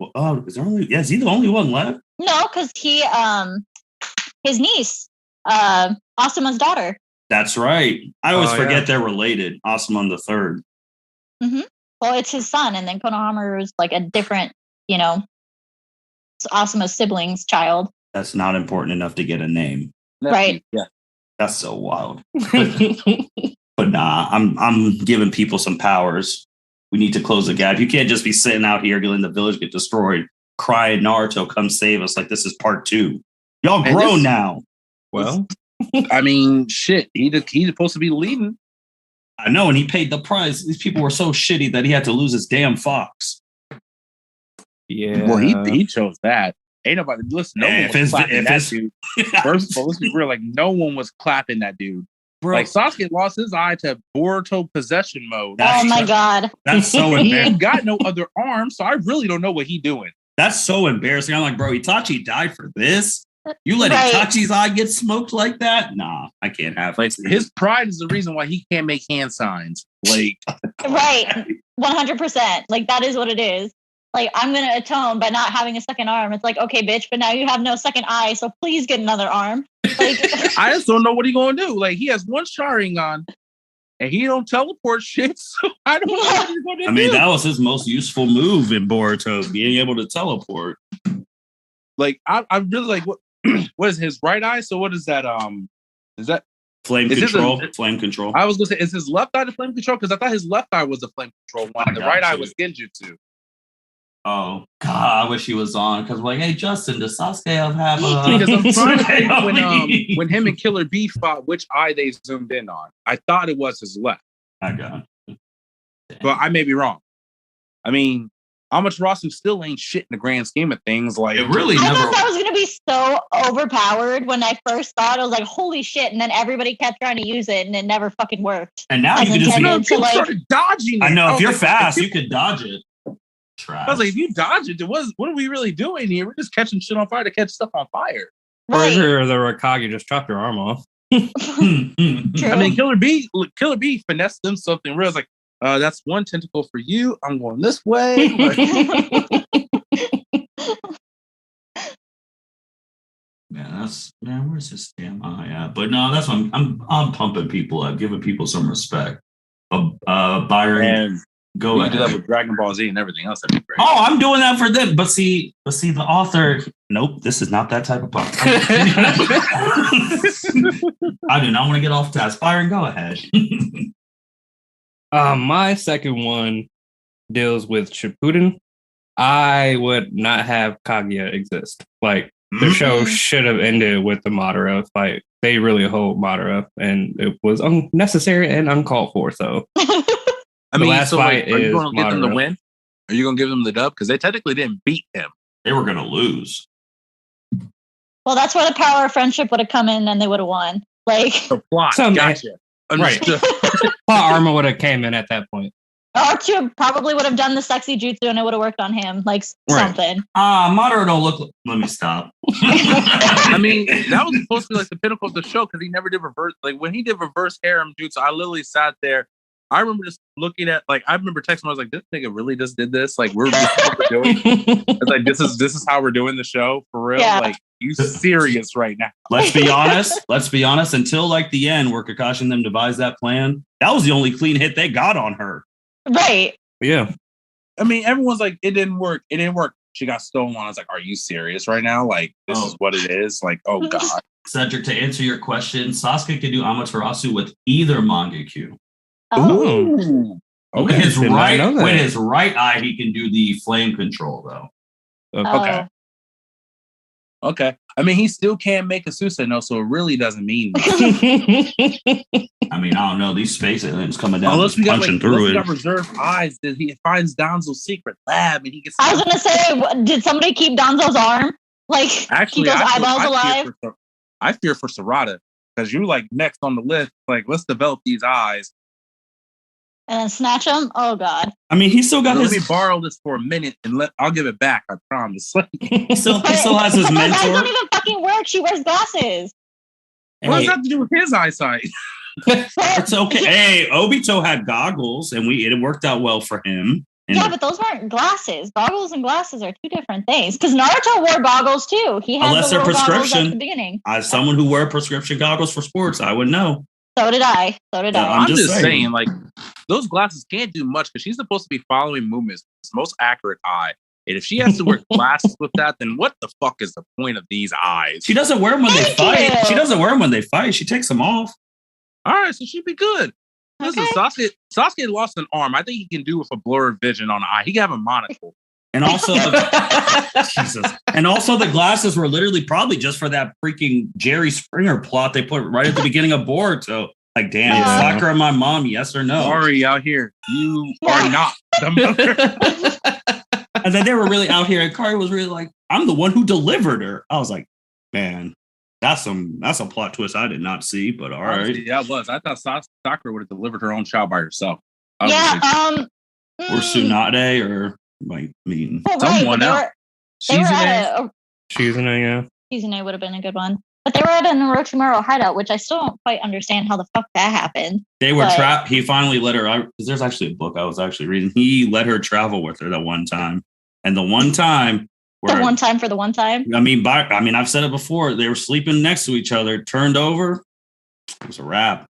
Speaker 1: is there only is he the only one left?
Speaker 4: No, because he his niece, Asuma's daughter.
Speaker 1: That's right. I always forget they're related. Asuman the third.
Speaker 4: Mm-hmm. Well, it's his son, and then Konohamaru is like a different, Asuma's sibling's child.
Speaker 1: That's not important enough to get a name.
Speaker 4: Right.
Speaker 3: Yeah.
Speaker 1: That's so wild. But nah, I'm giving people some powers. We need to close the gap. You can't just be sitting out here letting the village get destroyed, crying Naruto, come save us like this is part 2. Y'all grown now.
Speaker 2: Well,
Speaker 3: I mean, shit. He's supposed to be leading.
Speaker 1: I know, and he paid the price. These people were so shitty that he had to lose his damn fox.
Speaker 2: yeah.
Speaker 3: Well, he chose that. Ain't nobody listen. No one was clapping that dude. First of all, let's be real. Like no one was clapping that dude. Bro. Like Sasuke lost his eye to Boruto possession mode.
Speaker 4: Oh my god,
Speaker 1: that's so
Speaker 3: he
Speaker 1: embarrassing.
Speaker 3: ain't got no other arm, so I really don't know what he doing.
Speaker 1: That's so embarrassing. I'm like, bro, Itachi died for this. You let Itachi's eye get smoked like that? Nah, I can't have
Speaker 3: like his pride is the reason why he can't make hand signs. Like
Speaker 4: right, 100%. Like that is what it is. Like I'm gonna atone by not having a second arm. It's like okay, bitch, but now you have no second eye, so please get another arm. Like
Speaker 3: I just don't know what he's gonna do. Like he has one Sharingan, and he don't teleport shit. So I don't know what he's gonna do.
Speaker 1: I mean, that was his most useful move in Boruto, being able to teleport.
Speaker 3: Like I'm really like what? What is his right eye? So what is that? Is that
Speaker 1: flame control? Flame control.
Speaker 3: I was gonna say, is his left eye the flame control? Because I thought his left eye was the flame control one. The right eye was Genjutsu.
Speaker 1: Oh God, I wish he was on because like, hey Justin, does Sasuke have
Speaker 3: because I'm trying to think when him and Killer B fought, which eye they zoomed in on. I thought it was his left.
Speaker 1: I got it.
Speaker 3: But I may be wrong. I mean, Amaterasu still ain't shit in the grand scheme of things. Like
Speaker 1: it really
Speaker 4: I
Speaker 1: never.
Speaker 4: thought that was gonna be so overpowered when I first thought. I was like, holy shit! And then everybody kept trying to use it, and it never fucking worked.
Speaker 1: And now you can just
Speaker 3: started dodging it.
Speaker 1: I know if you're fast, you could dodge it.
Speaker 3: I was like, if you dodge it, what are we really doing here? We're just catching shit on fire to catch stuff on fire.
Speaker 2: Right. Or the Raikage just chopped your arm off.
Speaker 3: I mean, Killer B finessed them something real. It's like, that's one tentacle for you. I'm going this way.
Speaker 1: Where's this damn eye at? But no, that's what I'm pumping people up, giving people some respect. Byron.
Speaker 3: And
Speaker 1: go ahead.
Speaker 3: Do that with Dragon Ball Z and everything else. That'd be great.
Speaker 1: Oh, I'm doing that for them. But see, the author. Nope, this is not that type of podcast. I do not want to get off task. Byron, go ahead.
Speaker 2: My second one deals with Shippuden. I would not have Kaguya exist. Like the show should have ended with the Madara fight. They really hold Madara, and it was unnecessary and uncalled for. So.
Speaker 3: I mean, last fight are you going to give them the win? Are you going to give them the dub? Because they technically didn't beat him.
Speaker 1: They were going to lose.
Speaker 4: Well, that's where the power of friendship would have come in, and they would have won. Like
Speaker 3: the plot, gotcha.
Speaker 2: Right. Plot armor would have came in at that point.
Speaker 4: Archer probably would have done the sexy jutsu, and it would have worked on him, like something.
Speaker 1: Madara don't look. Let me stop.
Speaker 3: I mean, that was supposed to be like the pinnacle of the show because he never did reverse. Like when he did reverse harem jutsu, I literally sat there. I remember just looking at, like, I remember texting him. I was like, "This nigga really just did this. Like, this is what we're doing. It's like this is how we're doing the show for real. Yeah. Like, you serious right now?"
Speaker 1: Let's be honest. Until like the end, where Kakashi and them devised that plan, that was the only clean hit they got on her.
Speaker 4: Right.
Speaker 2: Yeah.
Speaker 3: I mean, everyone's like, "It didn't work. It didn't work." She got stolen. I was like, "Are you serious right now? Like, this is what it is." Like, oh god.
Speaker 1: Cedric, to answer your question, Sasuke could do Amaterasu with either Mangekyu.
Speaker 4: Oh.
Speaker 3: Okay.
Speaker 1: With his right eye, he can do the flame control though.
Speaker 3: Okay. Okay. I mean, he still can't make a Susanoo, so it really doesn't mean much.
Speaker 1: I mean, I don't know. These space aliens coming down,
Speaker 3: unless we
Speaker 1: punching through it.
Speaker 3: Got reserved eyes. That he finds Donzo's secret lab, and he gets.
Speaker 4: I was gonna say, did somebody keep Donzo's arm? Like,
Speaker 3: actually,
Speaker 4: keep those eyeballs alive?
Speaker 3: I fear for Sarada because you're like next on the list. Like, let's develop these eyes.
Speaker 4: And then snatch him? Oh, God.
Speaker 1: I mean, he still got
Speaker 3: Let me borrow this for a minute and I'll give it back. I promise.
Speaker 1: he still has his mentor.
Speaker 4: That doesn't even fucking work. She wears glasses.
Speaker 3: What does that have to do with his eyesight?
Speaker 1: It's okay. Hey, Obito had goggles, and it worked out well for him.
Speaker 4: But those weren't glasses. Goggles and glasses are two different things. Because Naruto wore goggles too. He had
Speaker 1: unless they're prescription.
Speaker 4: At the beginning.
Speaker 1: As someone who wore prescription goggles for sports, I would know.
Speaker 4: So did I.
Speaker 3: I'm just saying, like, those glasses can't do much because she's supposed to be following movements. It's the most accurate eye. And if she has to wear glasses with that, then what the fuck is the point of these eyes?
Speaker 1: She doesn't wear them when they fight. She doesn't wear them when they fight. She takes them off.
Speaker 3: All right, so she'd be good. Listen, Sasuke lost an arm. I think he can do with a blurred vision on an eye. He can have a monocle.
Speaker 1: And also, the glasses were literally probably just for that freaking Jerry Springer plot they put right at the beginning of Boruto. Like, damn, Sakura my mom, yes or no?
Speaker 3: Sorry, out here, you are not the mother.
Speaker 1: And then they were really out here, and Kari was really like, I'm the one who delivered her. I was like, man, that's a plot twist I did not see, but all right.
Speaker 3: Yeah, it was. I thought Sakura would have delivered her own child by herself.
Speaker 1: Or Tsunade, or like
Speaker 3: someone else.
Speaker 2: Shizune, yeah.
Speaker 4: Shizune would have been a good one. But they were at an Orochimaru hideout, which I still don't quite understand how the fuck that happened.
Speaker 1: They were trapped. He finally let her out. There's actually a book I was actually reading. He let her travel with her that one time. And the one time...
Speaker 4: the one time for the one time?
Speaker 1: I mean, I've said it before. They were sleeping next to each other, turned over. It was a wrap.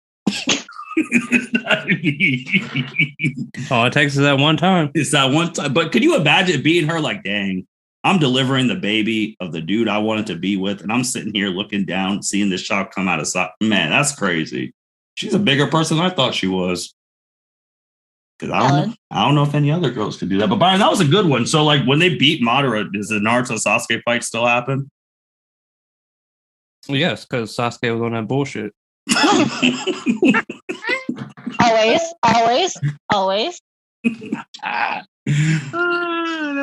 Speaker 2: All it takes is that one time.
Speaker 1: It's that one time. But could you imagine being her like, dang, I'm delivering the baby of the dude I wanted to be with, and I'm sitting here looking down, seeing this child come out of sight. Man, that's crazy. She's a bigger person than I thought she was. Because I don't know if any other girls could do that. But Byron, that was a good one. So, like, when they beat Madara, does the Naruto Sasuke fight still happen?
Speaker 2: Well, yes, because Sasuke was on that bullshit.
Speaker 4: Always.
Speaker 3: That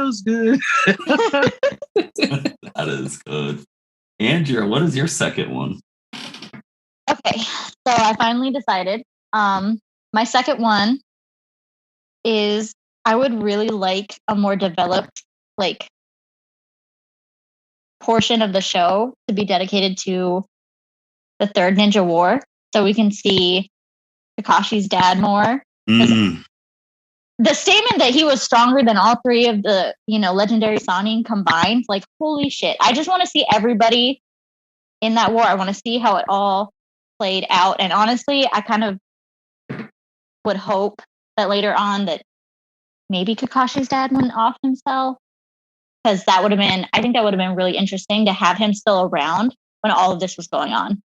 Speaker 3: was good.
Speaker 1: That is good. Andrea, what is your second one?
Speaker 4: Okay, so I finally decided. My second one is I would really like a more developed portion of the show to be dedicated to the third Ninja War, so we can see Kakashi's dad more.
Speaker 1: Mm-hmm.
Speaker 4: The statement that he was stronger than all three of the, legendary Sannin combined, like, holy shit. I just want to see everybody in that war. I want to see how it all played out. And honestly, I kind of would hope that later on that maybe Kakashi's dad went off himself. Because I think that would have been really interesting to have him still around when all of this was going on.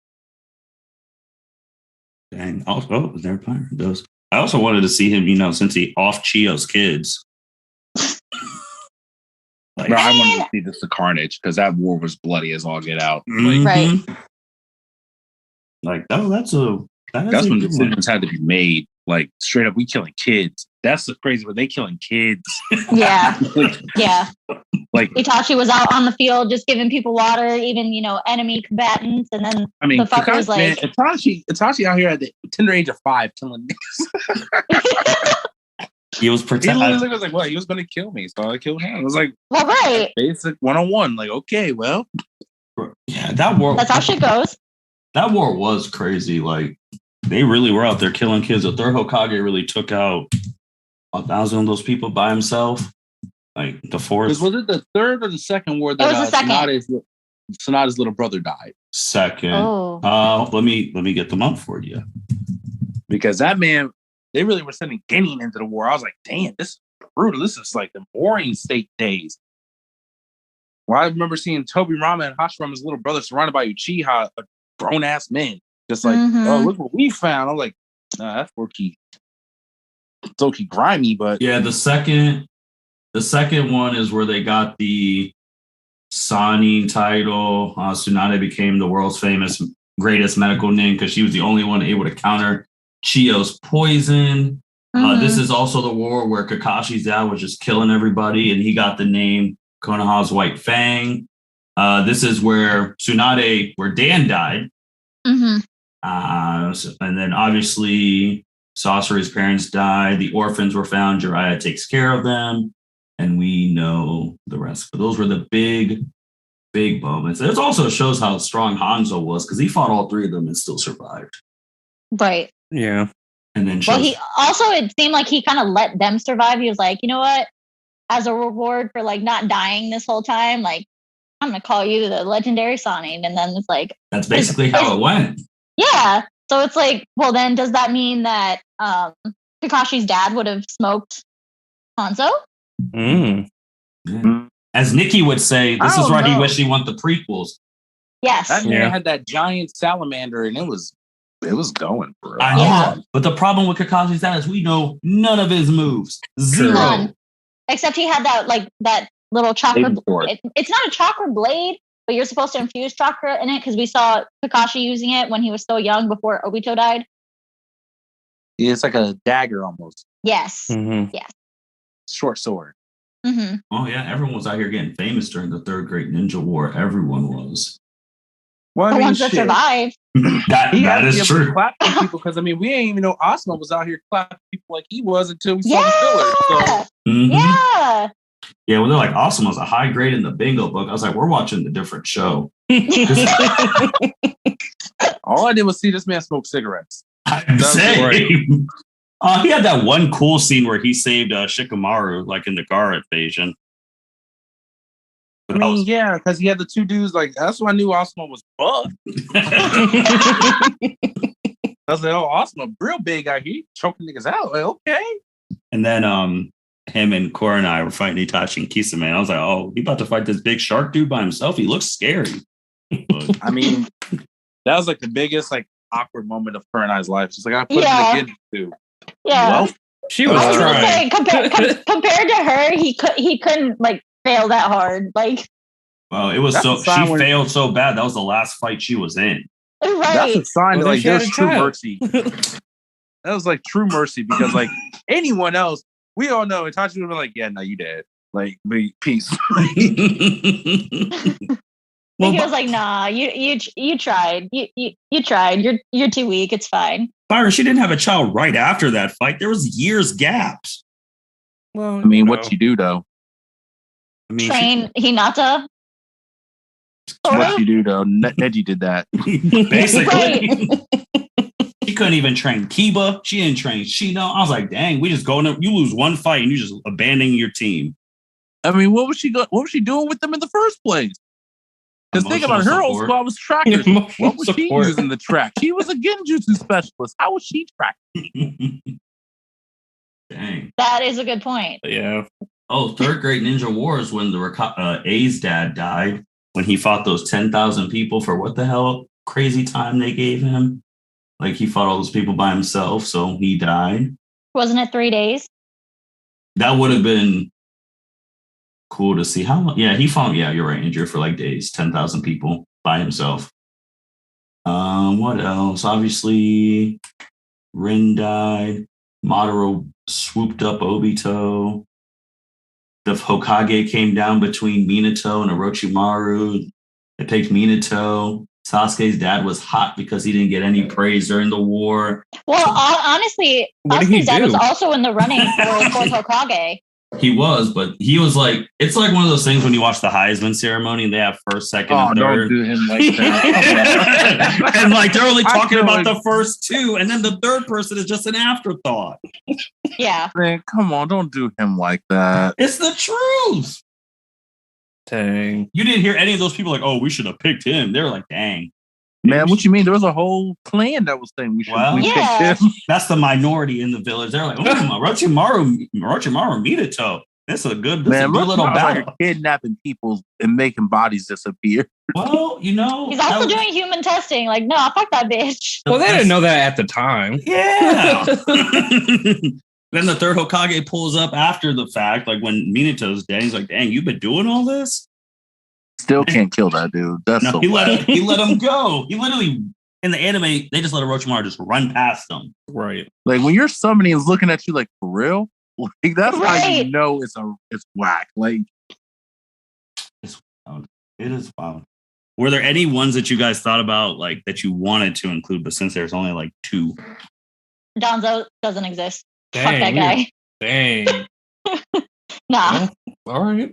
Speaker 1: And also, they're playing those. I also wanted to see him, since he off Chio's kids.
Speaker 3: I wanted to see this the carnage because that war was bloody as all get out.
Speaker 4: Right.
Speaker 1: Like, that's
Speaker 3: when decisions had to be made. Like, straight up, we killing kids. That's the crazy one. They killing kids.
Speaker 4: Yeah. Yeah.
Speaker 3: Like,
Speaker 4: Itachi was out on the field just giving people water, even, enemy combatants. And then the fucker was like...
Speaker 3: Itachi out here at the tender age of 5 killing niggas.
Speaker 1: He was protecting.
Speaker 3: He was like, well, he was going to kill me, so I killed him. I was like,
Speaker 4: well, right.
Speaker 3: Basic 101. Like, okay, well.
Speaker 1: Yeah, that war...
Speaker 4: That's how shit goes.
Speaker 1: That war was crazy. Like, they really were out there killing kids. The third Hokage really took out 1,000 of those people by himself. Like, the fourth.
Speaker 3: Was it the third or the second war that Tsunade's little brother died?
Speaker 1: Second.
Speaker 4: Oh.
Speaker 1: Let me get them up for you.
Speaker 3: Because that man, they really were sending Genin into the war. I was like, damn, this is brutal. This is like the boring state days. Well, I remember seeing Tobirama and Hashirama's little brother surrounded by Uchiha, grown-ass men. Just like, oh, look what we found. I'm like, nah, that's Loki. It's Loki grimy, but...
Speaker 1: Yeah, the second one is where they got the Sannin title. Tsunade became the world's famous greatest medical nin because she was the only one able to counter Chio's poison. This is also the war where Kakashi's dad was just killing everybody, and he got the name Konoha's White Fang. This is where where Dan died.
Speaker 4: Mm-hmm.
Speaker 1: And then obviously Sasori's parents died. The orphans were found. Jiraiya takes care of them. And we know the rest. But those were the big moments. It also shows how strong Hanzo was because he fought all three of them and still survived.
Speaker 4: Right.
Speaker 2: Yeah.
Speaker 1: And then
Speaker 4: Well, it seemed like he kind of let them survive. He was like, you know what? As a reward for like not dying this whole time, like I'm gonna call you the legendary Sonic. And then it's like
Speaker 1: that's basically how it went.
Speaker 4: Yeah. So it's like, well, then does that mean that Kakashi's dad would have smoked Hanzo?
Speaker 2: Mm.
Speaker 1: Yeah. As Nikki would say, this is why he wished he wanted the prequels.
Speaker 4: Yes.
Speaker 3: That man had that giant salamander, and it was going, bro.
Speaker 1: I know. But the problem with Kakashi's dad is we know none of his moves. Zero.
Speaker 4: None. Except he had that little chakra. It's not a chakra blade, but you're supposed to infuse chakra in it because we saw Kakashi using it when he was so young before Obito died.
Speaker 3: Yeah, it's like a dagger almost.
Speaker 4: Yes.
Speaker 2: Mm-hmm.
Speaker 4: Yes.
Speaker 3: Short sword.
Speaker 4: Mm-hmm.
Speaker 1: Oh yeah, everyone was out here getting famous during the Third Great Ninja War. Everyone was.
Speaker 3: Well,
Speaker 4: the ones that survived.
Speaker 1: that is true.
Speaker 3: Clapping people because we ain't even know Asuma was out here clapping people like he was until we saw the filler. So.
Speaker 1: Mm-hmm.
Speaker 4: Yeah.
Speaker 1: Yeah, well, they're like Asuma's a high grade in the bingo book. I was like, we're watching a different show.
Speaker 3: All I did was see this man smoke cigarettes.
Speaker 1: I'm saying. He had that one cool scene where he saved Shikamaru, like in the Gar invasion.
Speaker 3: Yeah, because he had the two dudes. Like that's when I knew Asuma was buff. I was like, "Oh, Asuma, real big out here, choking niggas out." Like, okay.
Speaker 1: And then him and Kurenai were fighting Itachi and Kisame. I was like, "Oh, he about to fight this big shark dude by himself. He looks scary." But,
Speaker 3: that was like the biggest awkward moment of Kurenai's life. She's like, "I put it again too."
Speaker 4: Yeah.
Speaker 3: Well,
Speaker 2: she was trying.
Speaker 4: Compared to her, he couldn't fail that hard.
Speaker 1: Well, it was she failed so bad. That was the last fight she was in.
Speaker 4: Right.
Speaker 3: That's a sign that there's true mercy. That was true mercy because anyone else, we all know Itachi would have been like, "Yeah, no, you dead. Peace."
Speaker 4: Well, he was like, "Nah, you tried. You tried. You're too weak. It's fine."
Speaker 1: Byron, she didn't have a child right after that fight. There was years gaps.
Speaker 2: Well,
Speaker 3: what you do though?
Speaker 4: Train Hinata.
Speaker 3: What you do though? Neji did that.
Speaker 1: Basically. She couldn't even train Kiba. She didn't train Shino. I was like, dang, we just going up. You lose one fight and you just abandon your team.
Speaker 3: What was she doing with them in the first place? Because think about it, her old squad was trackers. What was she using the track? She was a genjutsu specialist. How was she tracking?
Speaker 1: Dang.
Speaker 4: That is a good point.
Speaker 2: Yeah.
Speaker 1: Oh, Third Great Ninja Wars when A's dad died, when he fought those 10,000 people for what the hell crazy time they gave him. He fought all those people by himself, so he died.
Speaker 4: Wasn't it 3 days?
Speaker 1: That would have been cool to see how long. Yeah, he fought. Yeah, you're right, injured for days. 10,000 people by himself. What else? Obviously, Rin died. Madara swooped up Obito. The Hokage came down between Minato and Orochimaru. It picked Minato. Sasuke's dad was hot because he didn't get any praise during the war.
Speaker 4: Well, honestly, Sasuke's dad was also in the running for fourth Hokage.
Speaker 1: He was, but he was it's like one of those things when you watch the Heisman ceremony and they have first, second, and third.
Speaker 3: Don't do him like that.
Speaker 1: And they're only talking about the first two, and then the third person is just an afterthought.
Speaker 4: Yeah.
Speaker 3: Man, come on, don't do him like that.
Speaker 1: It's the truth.
Speaker 2: Dang.
Speaker 1: You didn't hear any of those people oh, we should have picked him. They were like, dang.
Speaker 3: Man, what you mean? There was a whole clan that was saying we should pick him.
Speaker 1: That's the minority in the village. They're like, oh, Orochimaru Minato. This is a good little battle.
Speaker 3: Kidnapping people and making bodies disappear.
Speaker 1: Well,
Speaker 4: he's also doing human testing. No, fuck that bitch.
Speaker 2: Well, they didn't know that at the time.
Speaker 1: Yeah. Then the third Hokage pulls up after the fact, when Minato's dead. He's like, dang, you've been doing all this?
Speaker 3: Still can't kill that dude.
Speaker 1: He let him go. He literally, in the anime, they just let Orochimaru just run past them.
Speaker 2: Right.
Speaker 3: When your summoning is looking at you for real, that's how you know it's whack.
Speaker 1: It's wild. It is wild. Were there any ones that you guys thought about that you wanted to include, but since there's only 2?
Speaker 4: Donzo doesn't exist.
Speaker 2: Dang,
Speaker 4: fuck that guy.
Speaker 2: Dang.
Speaker 4: Nah.
Speaker 2: All right.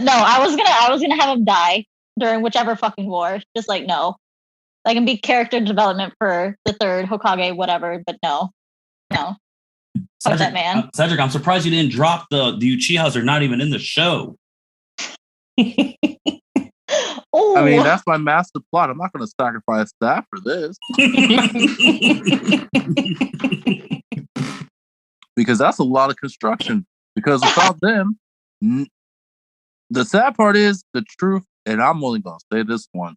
Speaker 4: No, I was gonna have him die during whichever fucking war. Just no. That can be character development for the third Hokage, whatever. But no. Fuck that man.
Speaker 1: Cedric, I'm surprised you didn't drop the Uchihas. They're not even in the show.
Speaker 3: I mean, that's my master plot. I'm not going to sacrifice that for this. Because that's a lot of construction. Because without them, the sad part is the truth, and I'm only going to say this one.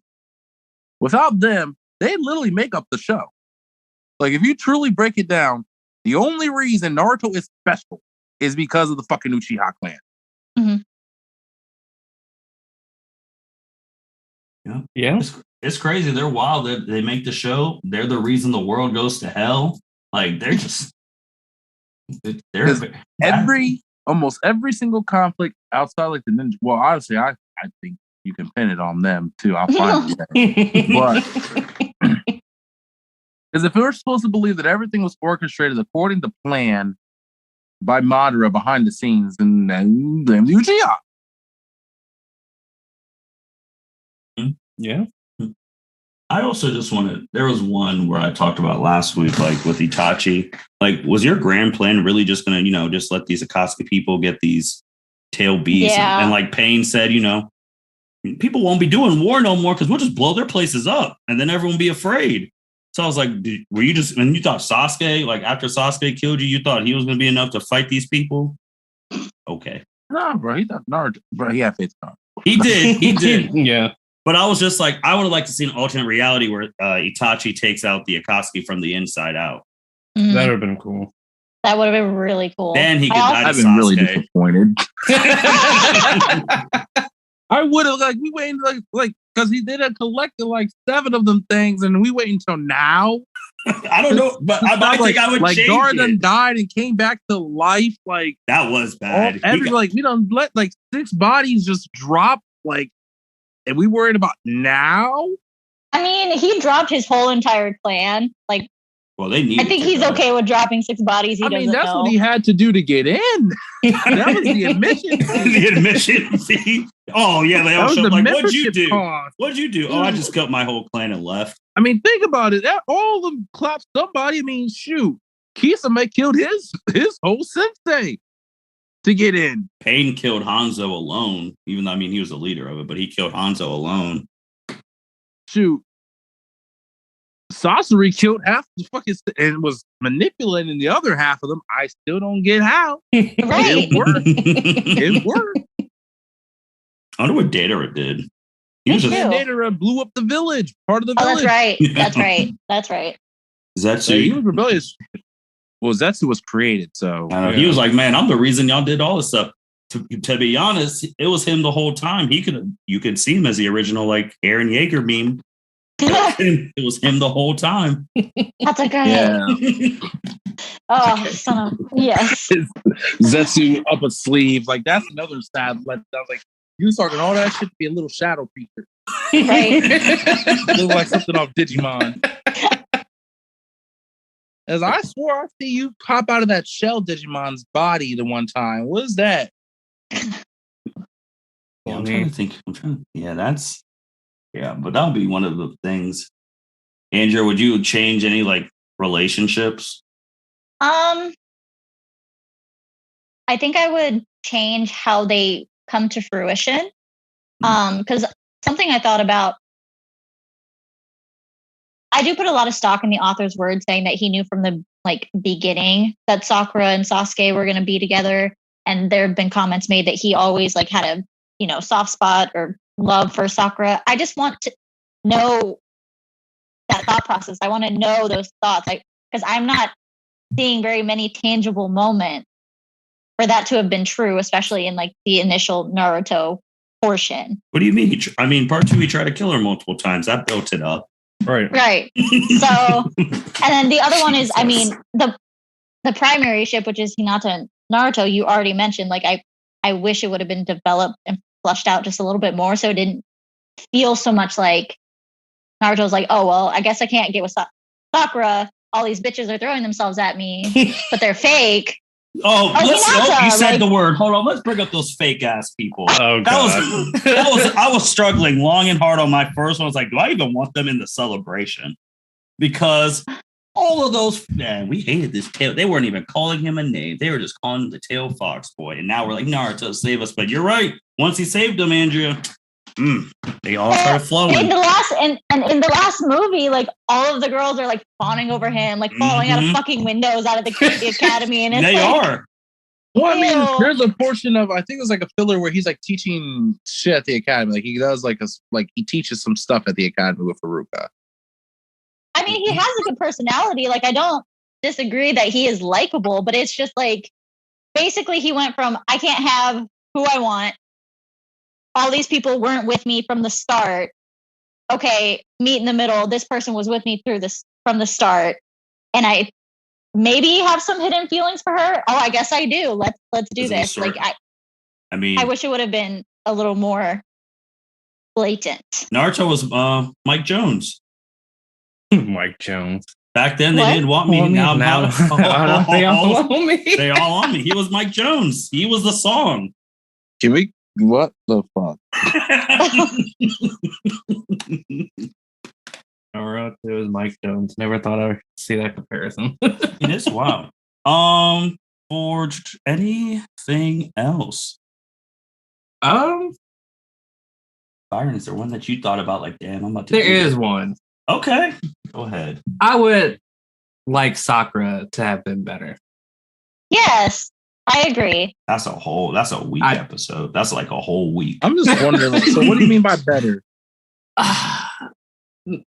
Speaker 3: Without them, they literally make up the show. Like, if you truly break it down, the only reason Naruto is special is because of the fucking Uchiha clan.
Speaker 4: Mm-hmm.
Speaker 2: Yeah.
Speaker 1: It's crazy. They're wild. They make the show. They're the reason the world goes to hell. Like, they're just...
Speaker 3: Almost every single conflict outside like the ninja. Well, honestly, I think you can pin it on them too. I'll find it. But because if we're supposed to believe that everything was orchestrated according to plan by Madara behind the scenes, and then the Uchiha.
Speaker 2: Yeah.
Speaker 1: I also just wanted, there was one where I talked about last week, like with Itachi. Like, was your grand plan really just going to, just let these Akatsuki people get these tail beasts?
Speaker 4: Yeah.
Speaker 1: And like Payne said, people won't be doing war no more because we'll just blow their places up and then everyone will be afraid. So I was like, were you just, when you thought Sasuke, like after Sasuke killed you, you thought he was going to be enough to fight these people? Okay.
Speaker 3: No, bro, he thought Naruto, bro, he had faith in Naruto.
Speaker 1: He did.
Speaker 2: Yeah.
Speaker 1: But I was just like, I would have liked to see an alternate reality where Itachi takes out the Akatsuki from the inside out.
Speaker 4: Mm-hmm.
Speaker 2: That would have been cool.
Speaker 4: That would have been really cool.
Speaker 1: Then he could die to
Speaker 3: I've been
Speaker 1: Sasuke.
Speaker 3: really disappointed. I would have we waited like because he did a collective like 7 of them things, and we wait until now.
Speaker 1: I don't know, but I think I would change
Speaker 3: Garden
Speaker 1: it.
Speaker 3: died and came back to life. Like
Speaker 1: that was bad.
Speaker 3: We don't let 6 bodies just drop and we worried about now.
Speaker 4: I mean, he dropped his whole entire clan.
Speaker 1: Well, they need.
Speaker 4: I think he's okay with dropping 6 bodies.
Speaker 3: That's what he had to do to get in. That was the admission fee.
Speaker 1: The admission fee. Oh yeah, they all showed like, "What'd you do?
Speaker 3: Cost.
Speaker 1: What'd you do?" Oh, I just cut my whole clan and left.
Speaker 3: I mean, think about it. All of them clapped somebody. I mean, shoot, Kisame killed his whole sensei to get in.
Speaker 1: Payne killed Hanzo alone, even though he was the leader of it, but he killed Hanzo alone.
Speaker 3: Shoot. Sasori killed half the fucking and was manipulating the other half of them. I still don't get how.
Speaker 4: Right.
Speaker 3: It worked. It worked.
Speaker 1: I wonder what Datara did.
Speaker 3: Datara blew up the village, part of the village.
Speaker 4: That's right. That's right.
Speaker 1: Zetsu.
Speaker 3: He was rebellious. Well, Zetsu was created, so
Speaker 1: he was like, "Man, I'm the reason y'all did all this stuff." To be honest, it was him the whole time. You could see him as the original Eren Yeager meme. It was him the whole time.
Speaker 4: That's a good.
Speaker 3: Yeah.
Speaker 4: Oh, son of yes.
Speaker 3: Zetsu up a sleeve, that's another sad. I was like, you was talking all that shit to be a little shadow creature,
Speaker 4: Right?
Speaker 3: Look like something off Digimon. As I swore, I see you pop out of that shell Digimon's body the one time. What is that?
Speaker 1: Yeah, I'm trying to think. But that would be one of the things. Andrea, would you change any relationships?
Speaker 4: I think I would change how they come to fruition. Because something I thought about, I do put a lot of stock in the author's words saying that he knew from the beginning that Sakura and Sasuke were going to be together. And there have been comments made that he always had a, soft spot or love for Sakura. I just want to know that thought process. I want to know those thoughts because I'm not seeing very many tangible moments for that to have been true, especially in the initial Naruto portion.
Speaker 1: What do you mean? Part 2, he tried to kill her multiple times. That built it up.
Speaker 2: Right.
Speaker 4: So, and then the other one is, the primary ship, which is Hinata and Naruto, you already mentioned. I wish it would have been developed and flushed out just a little bit more, so it didn't feel so much like Naruto's oh well, I guess I can't get with Sakura. All these bitches are throwing themselves at me, but they're fake.
Speaker 1: Oh,
Speaker 4: Hinata,
Speaker 1: you said
Speaker 4: like-
Speaker 1: the word. Hold on, let's bring up those fake ass people.
Speaker 2: Oh,
Speaker 1: That was I was struggling long and hard on my first one. I was like, do I even want them in the celebration? Because all of those, man, we hated this tail. They weren't even calling him a name. They were just calling him the Tail Fox Boy. And now we're like, Naruto, save us. But you're right. Once he saved them, Andrea, they all started flowing.
Speaker 4: In the last movie, like all of the girls are like fawning over him, like falling out of fucking windows out of the academy, and it's
Speaker 1: They
Speaker 4: like,
Speaker 1: are.
Speaker 3: Well, I mean,
Speaker 4: Ew.
Speaker 3: there's a portion of, I think it was like a filler where he's like teaching shit at the academy. Like he does he teaches some stuff at the academy with Haruka.
Speaker 4: I mean, he has a good personality. Like, I don't disagree that he is likable, but it's just like, basically, he went from I can't have who I want. All these people weren't with me from the start. Okay, meet in the middle. This person was with me from the start, and I maybe have some hidden feelings for her. Oh, I guess I do. Let's do this. Like,
Speaker 1: I mean,
Speaker 4: I wish it would have been a little more blatant.
Speaker 1: Naruto was Mike Jones.
Speaker 2: Mike Jones.
Speaker 1: Back then, they
Speaker 4: What?
Speaker 1: didn't want me. Now
Speaker 2: They all want me.
Speaker 1: they all on me. He was Mike Jones. He was the song.
Speaker 3: Can we? What the fuck?
Speaker 2: Naruto was Mike Jones. Never thought I'd see that comparison.
Speaker 1: It is wild. For anything else,
Speaker 2: Um,
Speaker 1: Byron, is there one that you thought about? Like, damn, I'm about to.
Speaker 2: there
Speaker 1: do
Speaker 2: is
Speaker 1: this?
Speaker 2: one.
Speaker 1: Okay, go ahead.
Speaker 2: I would like Sakura to have been better.
Speaker 4: Yes, I agree.
Speaker 1: That's a week episode. That's like a whole week.
Speaker 3: I'm just wondering. Like, so, what do you mean by better?
Speaker 2: I don't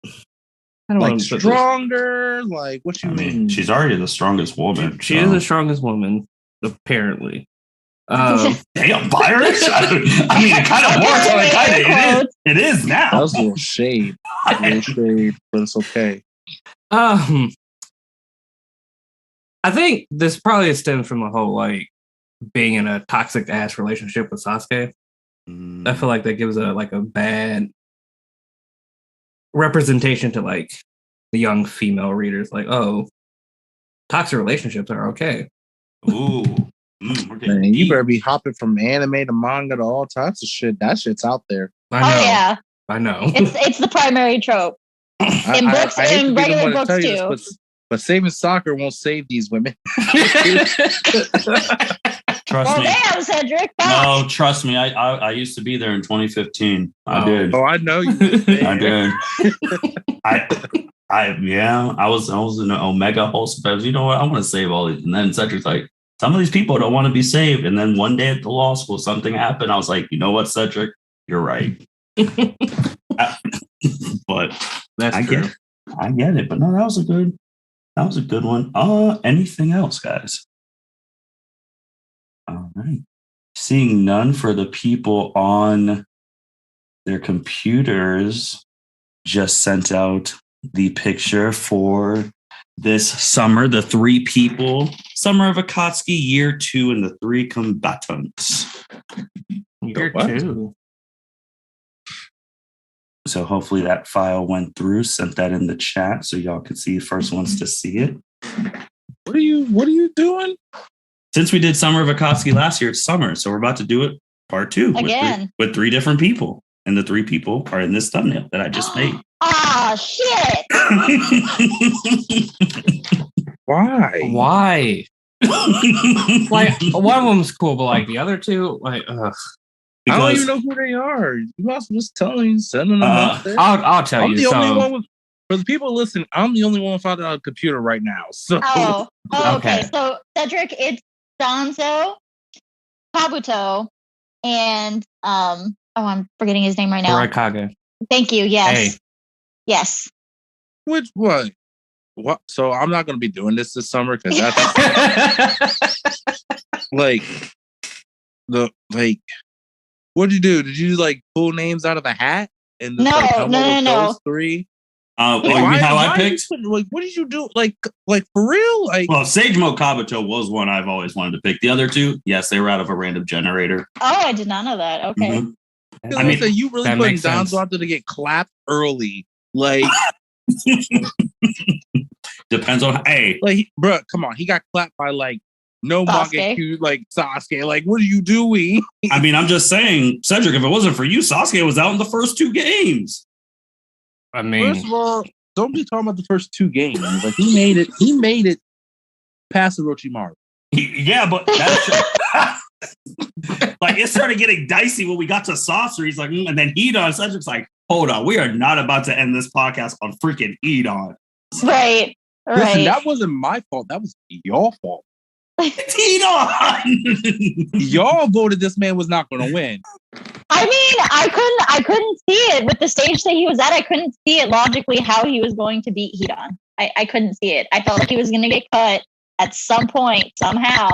Speaker 3: Like
Speaker 2: want to put this-
Speaker 3: stronger? Like, what you
Speaker 1: I mean,
Speaker 3: mean?
Speaker 1: she's already the strongest woman.
Speaker 2: She is the strongest woman, apparently.
Speaker 1: Damn, Byron. I mean, it kind of works. Like, it is now.
Speaker 3: That was a little shade. But it's okay.
Speaker 2: I think this probably stems from the whole like being in a toxic ass relationship with Sasuke. I feel like that gives a bad representation to like the young female readers. Like, oh, toxic relationships are okay.
Speaker 1: Ooh. We're getting
Speaker 3: Man, you
Speaker 1: deep.
Speaker 3: better be hopping from anime to manga to all types of shit. That shit's out there.
Speaker 2: I know.
Speaker 4: Oh yeah,
Speaker 2: I know.
Speaker 4: it's the primary trope. In books,
Speaker 3: hate to
Speaker 4: in
Speaker 3: be the
Speaker 4: regular
Speaker 3: one to
Speaker 4: books
Speaker 3: tell you
Speaker 4: too.
Speaker 3: this, but saving soccer won't save these women.
Speaker 1: Trust
Speaker 4: Well,
Speaker 1: me.
Speaker 4: damn, Cedric.
Speaker 1: No, trust me. I used to be there in 2015. I did.
Speaker 3: Oh, I know you.
Speaker 1: I did. I was in an Omega host, but you know what? I want to save all these. And then Cedric's like, some of these people don't want to be saved. And then one day at the law school, something happened. I was like, you know what, Cedric? You're right. But
Speaker 2: That's
Speaker 1: I
Speaker 2: true.
Speaker 1: get it. I get it. But no, that was a good one. Anything else, guys? All right. Seeing none for the people on their computers, just sent out the picture for this summer, the three people, Summer of Akatsuki, year 2, and the 3 combatants.
Speaker 2: You're
Speaker 3: What?
Speaker 2: too.
Speaker 1: So hopefully that file went through, sent that in the chat so y'all could see the first ones to see it.
Speaker 3: What are you doing?
Speaker 1: Since we did Summer of Akatsuki last year, it's summer. So we're about to do it part 2
Speaker 4: Again.
Speaker 1: with 3 different people. And the 3 people are in this thumbnail that I just made.
Speaker 4: Ah, shit.
Speaker 3: Why?
Speaker 2: Why? Like one of them's cool, but like the other two, like, ugh.
Speaker 3: I don't
Speaker 1: Because
Speaker 3: even know who they are. You must just tell me, sending them out there.
Speaker 2: I'll tell
Speaker 3: I'm
Speaker 2: you.
Speaker 3: the only
Speaker 2: So
Speaker 3: one for the people listening. I'm the only one without a computer right now. So
Speaker 4: Oh, okay.
Speaker 2: Okay.
Speaker 4: So Cedric, it's Danzo, Kabuto, and I'm forgetting his name right now.
Speaker 2: Raikage.
Speaker 4: Thank you. Yes.
Speaker 2: Hey.
Speaker 4: Yes.
Speaker 3: which what? What? So I'm not going to be doing this summer because that's like what did you do? Did you like pull names out of a hat and just,
Speaker 4: No,
Speaker 3: like, come up
Speaker 4: no,
Speaker 3: with
Speaker 4: no.
Speaker 3: those 3?
Speaker 1: you mean how I
Speaker 3: why
Speaker 1: picked?
Speaker 3: like, what did you do? Like for real? Like,
Speaker 1: Well, Sage Mo Kabuto was one I've always wanted to pick. The other 2, yes, they were out of a random generator.
Speaker 4: Oh, I did not know that. Okay.
Speaker 1: Mhm.
Speaker 3: I mean, you really
Speaker 2: that
Speaker 3: putting
Speaker 2: makes sense.
Speaker 3: Donzo out there to get clapped early. Like,
Speaker 1: Depends on, hey,
Speaker 3: bro, come on. He got clapped by like no Mangekyo like Sasuke. Like, what are you doing?
Speaker 1: I mean, I'm just saying, Cedric, if it wasn't for you, Sasuke was out in the first 2 games.
Speaker 2: I mean,
Speaker 3: First of all, don't be talking about the first 2 games. Like, he made it past Orochimaru.
Speaker 1: Yeah, but that's like it started getting dicey when we got to Saucer. He's like, and then Edon. Cedric's like, hold on, we are not about to end this podcast on freaking Edon.
Speaker 4: Right.
Speaker 3: Listen, that wasn't my fault. That was your fault.
Speaker 1: It's Edon.
Speaker 3: Y'all voted this man was not going to win.
Speaker 4: I mean, I couldn't see it with the stage that he was at. I couldn't see it logically how he was going to beat Hedon. I couldn't see it. I felt like he was going to get cut at some point, somehow.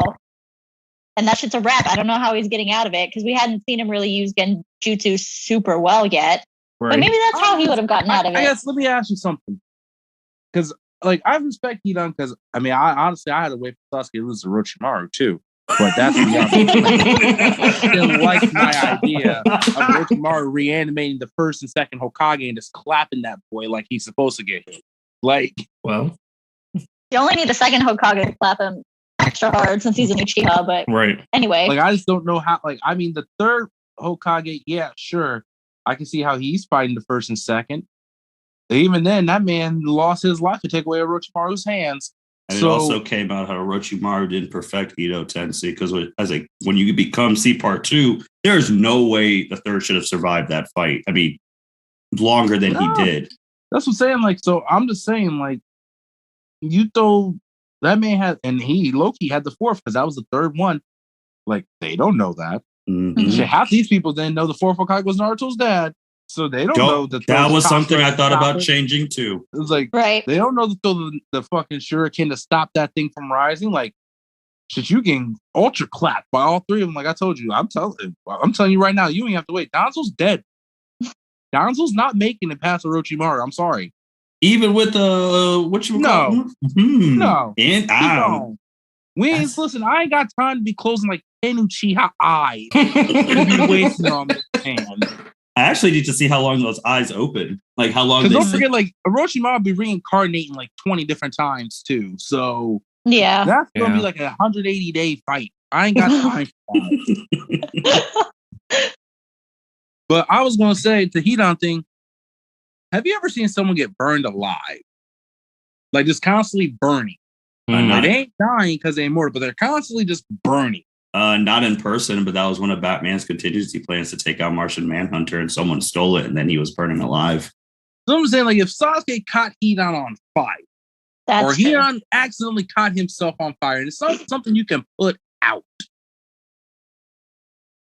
Speaker 4: And that shit's a wrap. I don't know how he's getting out of it because we hadn't seen him really use Genjutsu super well yet. Right. But maybe that's how he would have gotten out of it.
Speaker 3: I guess let me ask you something. Because, like, I respect Hedon because, I mean, I honestly had to wait for Sasuke to lose to Orochimaru, too. But that's I still like my idea of Orochimaru reanimating the first and second Hokage and just clapping that boy like he's supposed to get hit. Like,
Speaker 2: well,
Speaker 4: you only need the second Hokage to clap him extra hard since he's an Uchiha. But
Speaker 2: right.
Speaker 4: Anyway,
Speaker 3: like I just don't know how. Like, I mean, the third Hokage, yeah, sure, I can see how he's fighting the first and second. Even then, that man lost his life to take away Orochimaru's hands.
Speaker 1: And it also came out how Orochimaru didn't perfect Edo Tensei because when you become C Part 2, there's no way the third should have survived that fight. I mean, longer than he did.
Speaker 3: That's what I'm saying. Like, so I'm just saying, like, you throw that man had, and he Loki had the fourth because that was the third one. Like, they don't know that.
Speaker 1: Mm-hmm.
Speaker 3: Shit, half these people didn't know the fourth Hokage was Naruto's dad. So they don't know
Speaker 1: that was something I thought about changing too.
Speaker 3: It was like,
Speaker 4: right.
Speaker 3: They don't know the fucking shuriken to stop that thing from rising. Like, shit, you getting ultra clapped by all 3 of them. Like I told you, I'm telling you right now, you ain't have to wait. Danzo's dead. Danzo's not making it past Orochimaru. I'm sorry.
Speaker 1: Even with what you
Speaker 3: call no,
Speaker 1: and
Speaker 3: we ain't listen. I ain't got time to be closing like 10 Uchiha eyes. Be wasting on this man.
Speaker 1: I actually need to see how long those eyes open. Like how long.
Speaker 3: Because don't forget, like Orochimaru be reincarnating like 20 different times too. So
Speaker 4: yeah,
Speaker 3: that's gonna be like a 180-day fight. I ain't got time for that. But I was gonna say the Hedon thing. Have you ever seen someone get burned alive? Like just constantly burning. Like, they ain't dying because they're immortal, but they're constantly just burning.
Speaker 1: Not in person, but that was one of Batman's contingency plans to take out Martian Manhunter, and someone stole it, and then he was burning alive.
Speaker 3: So I'm saying, like, if Sasuke caught Hedon on fire, or Hedon accidentally caught himself on fire, and it's not something you can put out.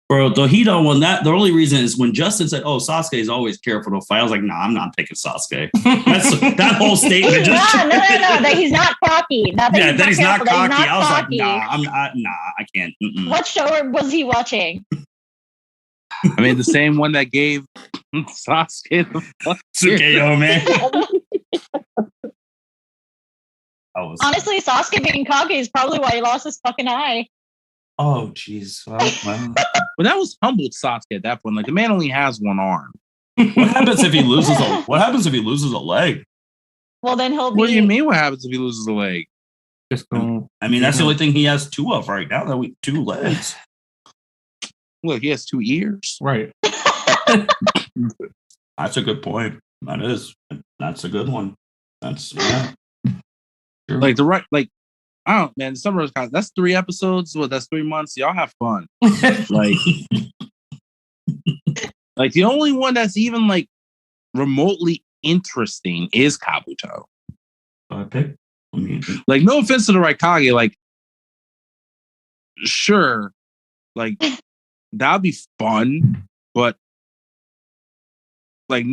Speaker 1: Bro, the Hedon one, the only reason is when Justin said, "Oh, Sasuke is always careful to fight." I was like, "Nah, I'm not picking Sasuke." That whole statement.
Speaker 4: No, that he's not cocky.
Speaker 1: That he's not cocky. I was like, "Nah, I can't." Mm-mm.
Speaker 4: What show was he watching?
Speaker 3: I mean, the same one that gave Sasuke the fuck
Speaker 1: Tsukeyo, man.
Speaker 4: Honestly, Sasuke being cocky is probably why he lost his fucking eye.
Speaker 1: Oh, jeez. Well.
Speaker 3: But that was humbled Sasuke at that point. Like the man only has one arm.
Speaker 1: What happens if he loses a leg?
Speaker 4: Well, then he'll be.
Speaker 3: What do you mean? What happens if he loses a leg?
Speaker 1: I mean, that's the only thing he has 2 of right now. 2 legs.
Speaker 3: Look, he has 2 ears.
Speaker 2: Right.
Speaker 1: That's a good point. That's a good one. That's
Speaker 3: like I don't, man. Summer that's 3 episodes. Well, that's 3 months. Y'all have fun. like the only one that's even like remotely interesting is Kabuto. Like, no offense to the Raikage, like, sure, like that'd be fun, but like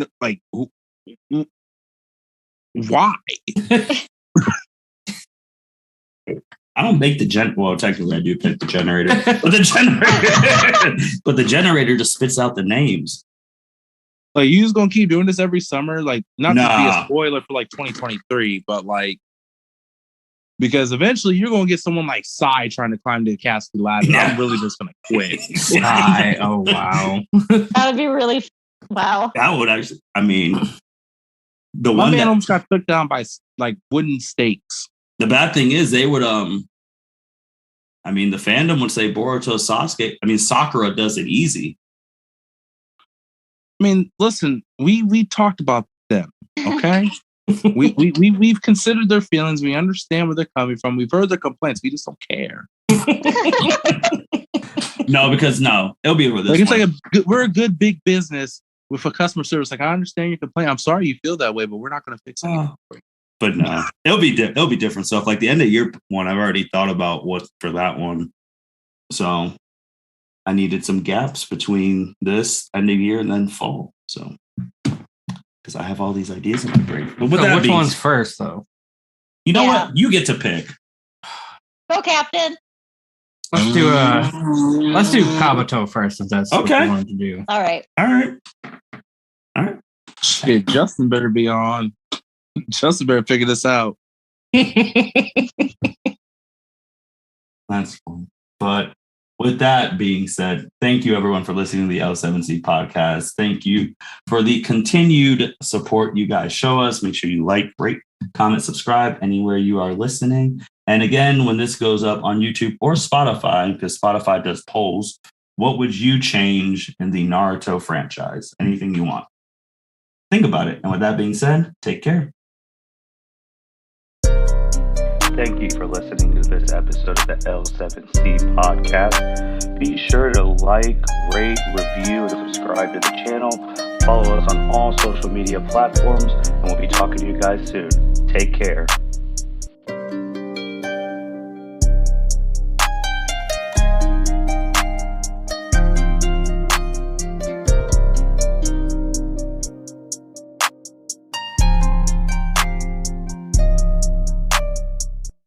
Speaker 3: why?
Speaker 1: I don't make well, technically I do pick the generator. But the generator just spits out the names.
Speaker 3: Like, you just gonna keep doing this every summer? Like, not to be a spoiler for like 2023, but like, because eventually you're gonna get someone like Sai trying to climb the castle ladder. Yeah. I'm really just gonna quit.
Speaker 2: Sai, oh wow.
Speaker 4: That would be really wow.
Speaker 1: That would actually, I mean,
Speaker 3: my man almost got took down by like wooden stakes.
Speaker 1: The bad thing is they would I mean, the fandom would say Boruto Sasuke. I mean, Sakura does it easy.
Speaker 3: I mean, listen, we talked about them, okay? we've considered their feelings. We understand where they're coming from. We've heard their complaints. We just don't care.
Speaker 1: No, because it'll be with this.
Speaker 3: Like it's like we're a good big business with a customer service. Like, I understand your complaint. I'm sorry you feel that way, but we're not going to fix it.
Speaker 1: But no, it'll be different stuff. Like the end of year one, I've already thought about what for that one. So I needed some gaps between this end of year and then fall. So because I have all these ideas in my brain. But
Speaker 2: so which one's first, though?
Speaker 1: You know what? You get to pick.
Speaker 4: Go, Captain.
Speaker 2: Let's do Kabuto first, since that's what we wanted to do.
Speaker 4: All right.
Speaker 3: Shit, Justin better be on. Justin better figure this out.
Speaker 1: That's fun. But with that being said, thank you everyone for listening to the L7C podcast. Thank you for the continued support you guys show us. Make sure you like, rate, comment, subscribe anywhere you are listening. And again, when this goes up on YouTube or Spotify, because Spotify does polls, what would you change in the Naruto franchise? Anything you want. Think about it. And with that being said, take care. Thank you for listening to this episode of the L7C podcast. Be sure to like, rate, review, and subscribe to the channel. Follow us on all social media platforms, and we'll be talking to you guys soon. Take care.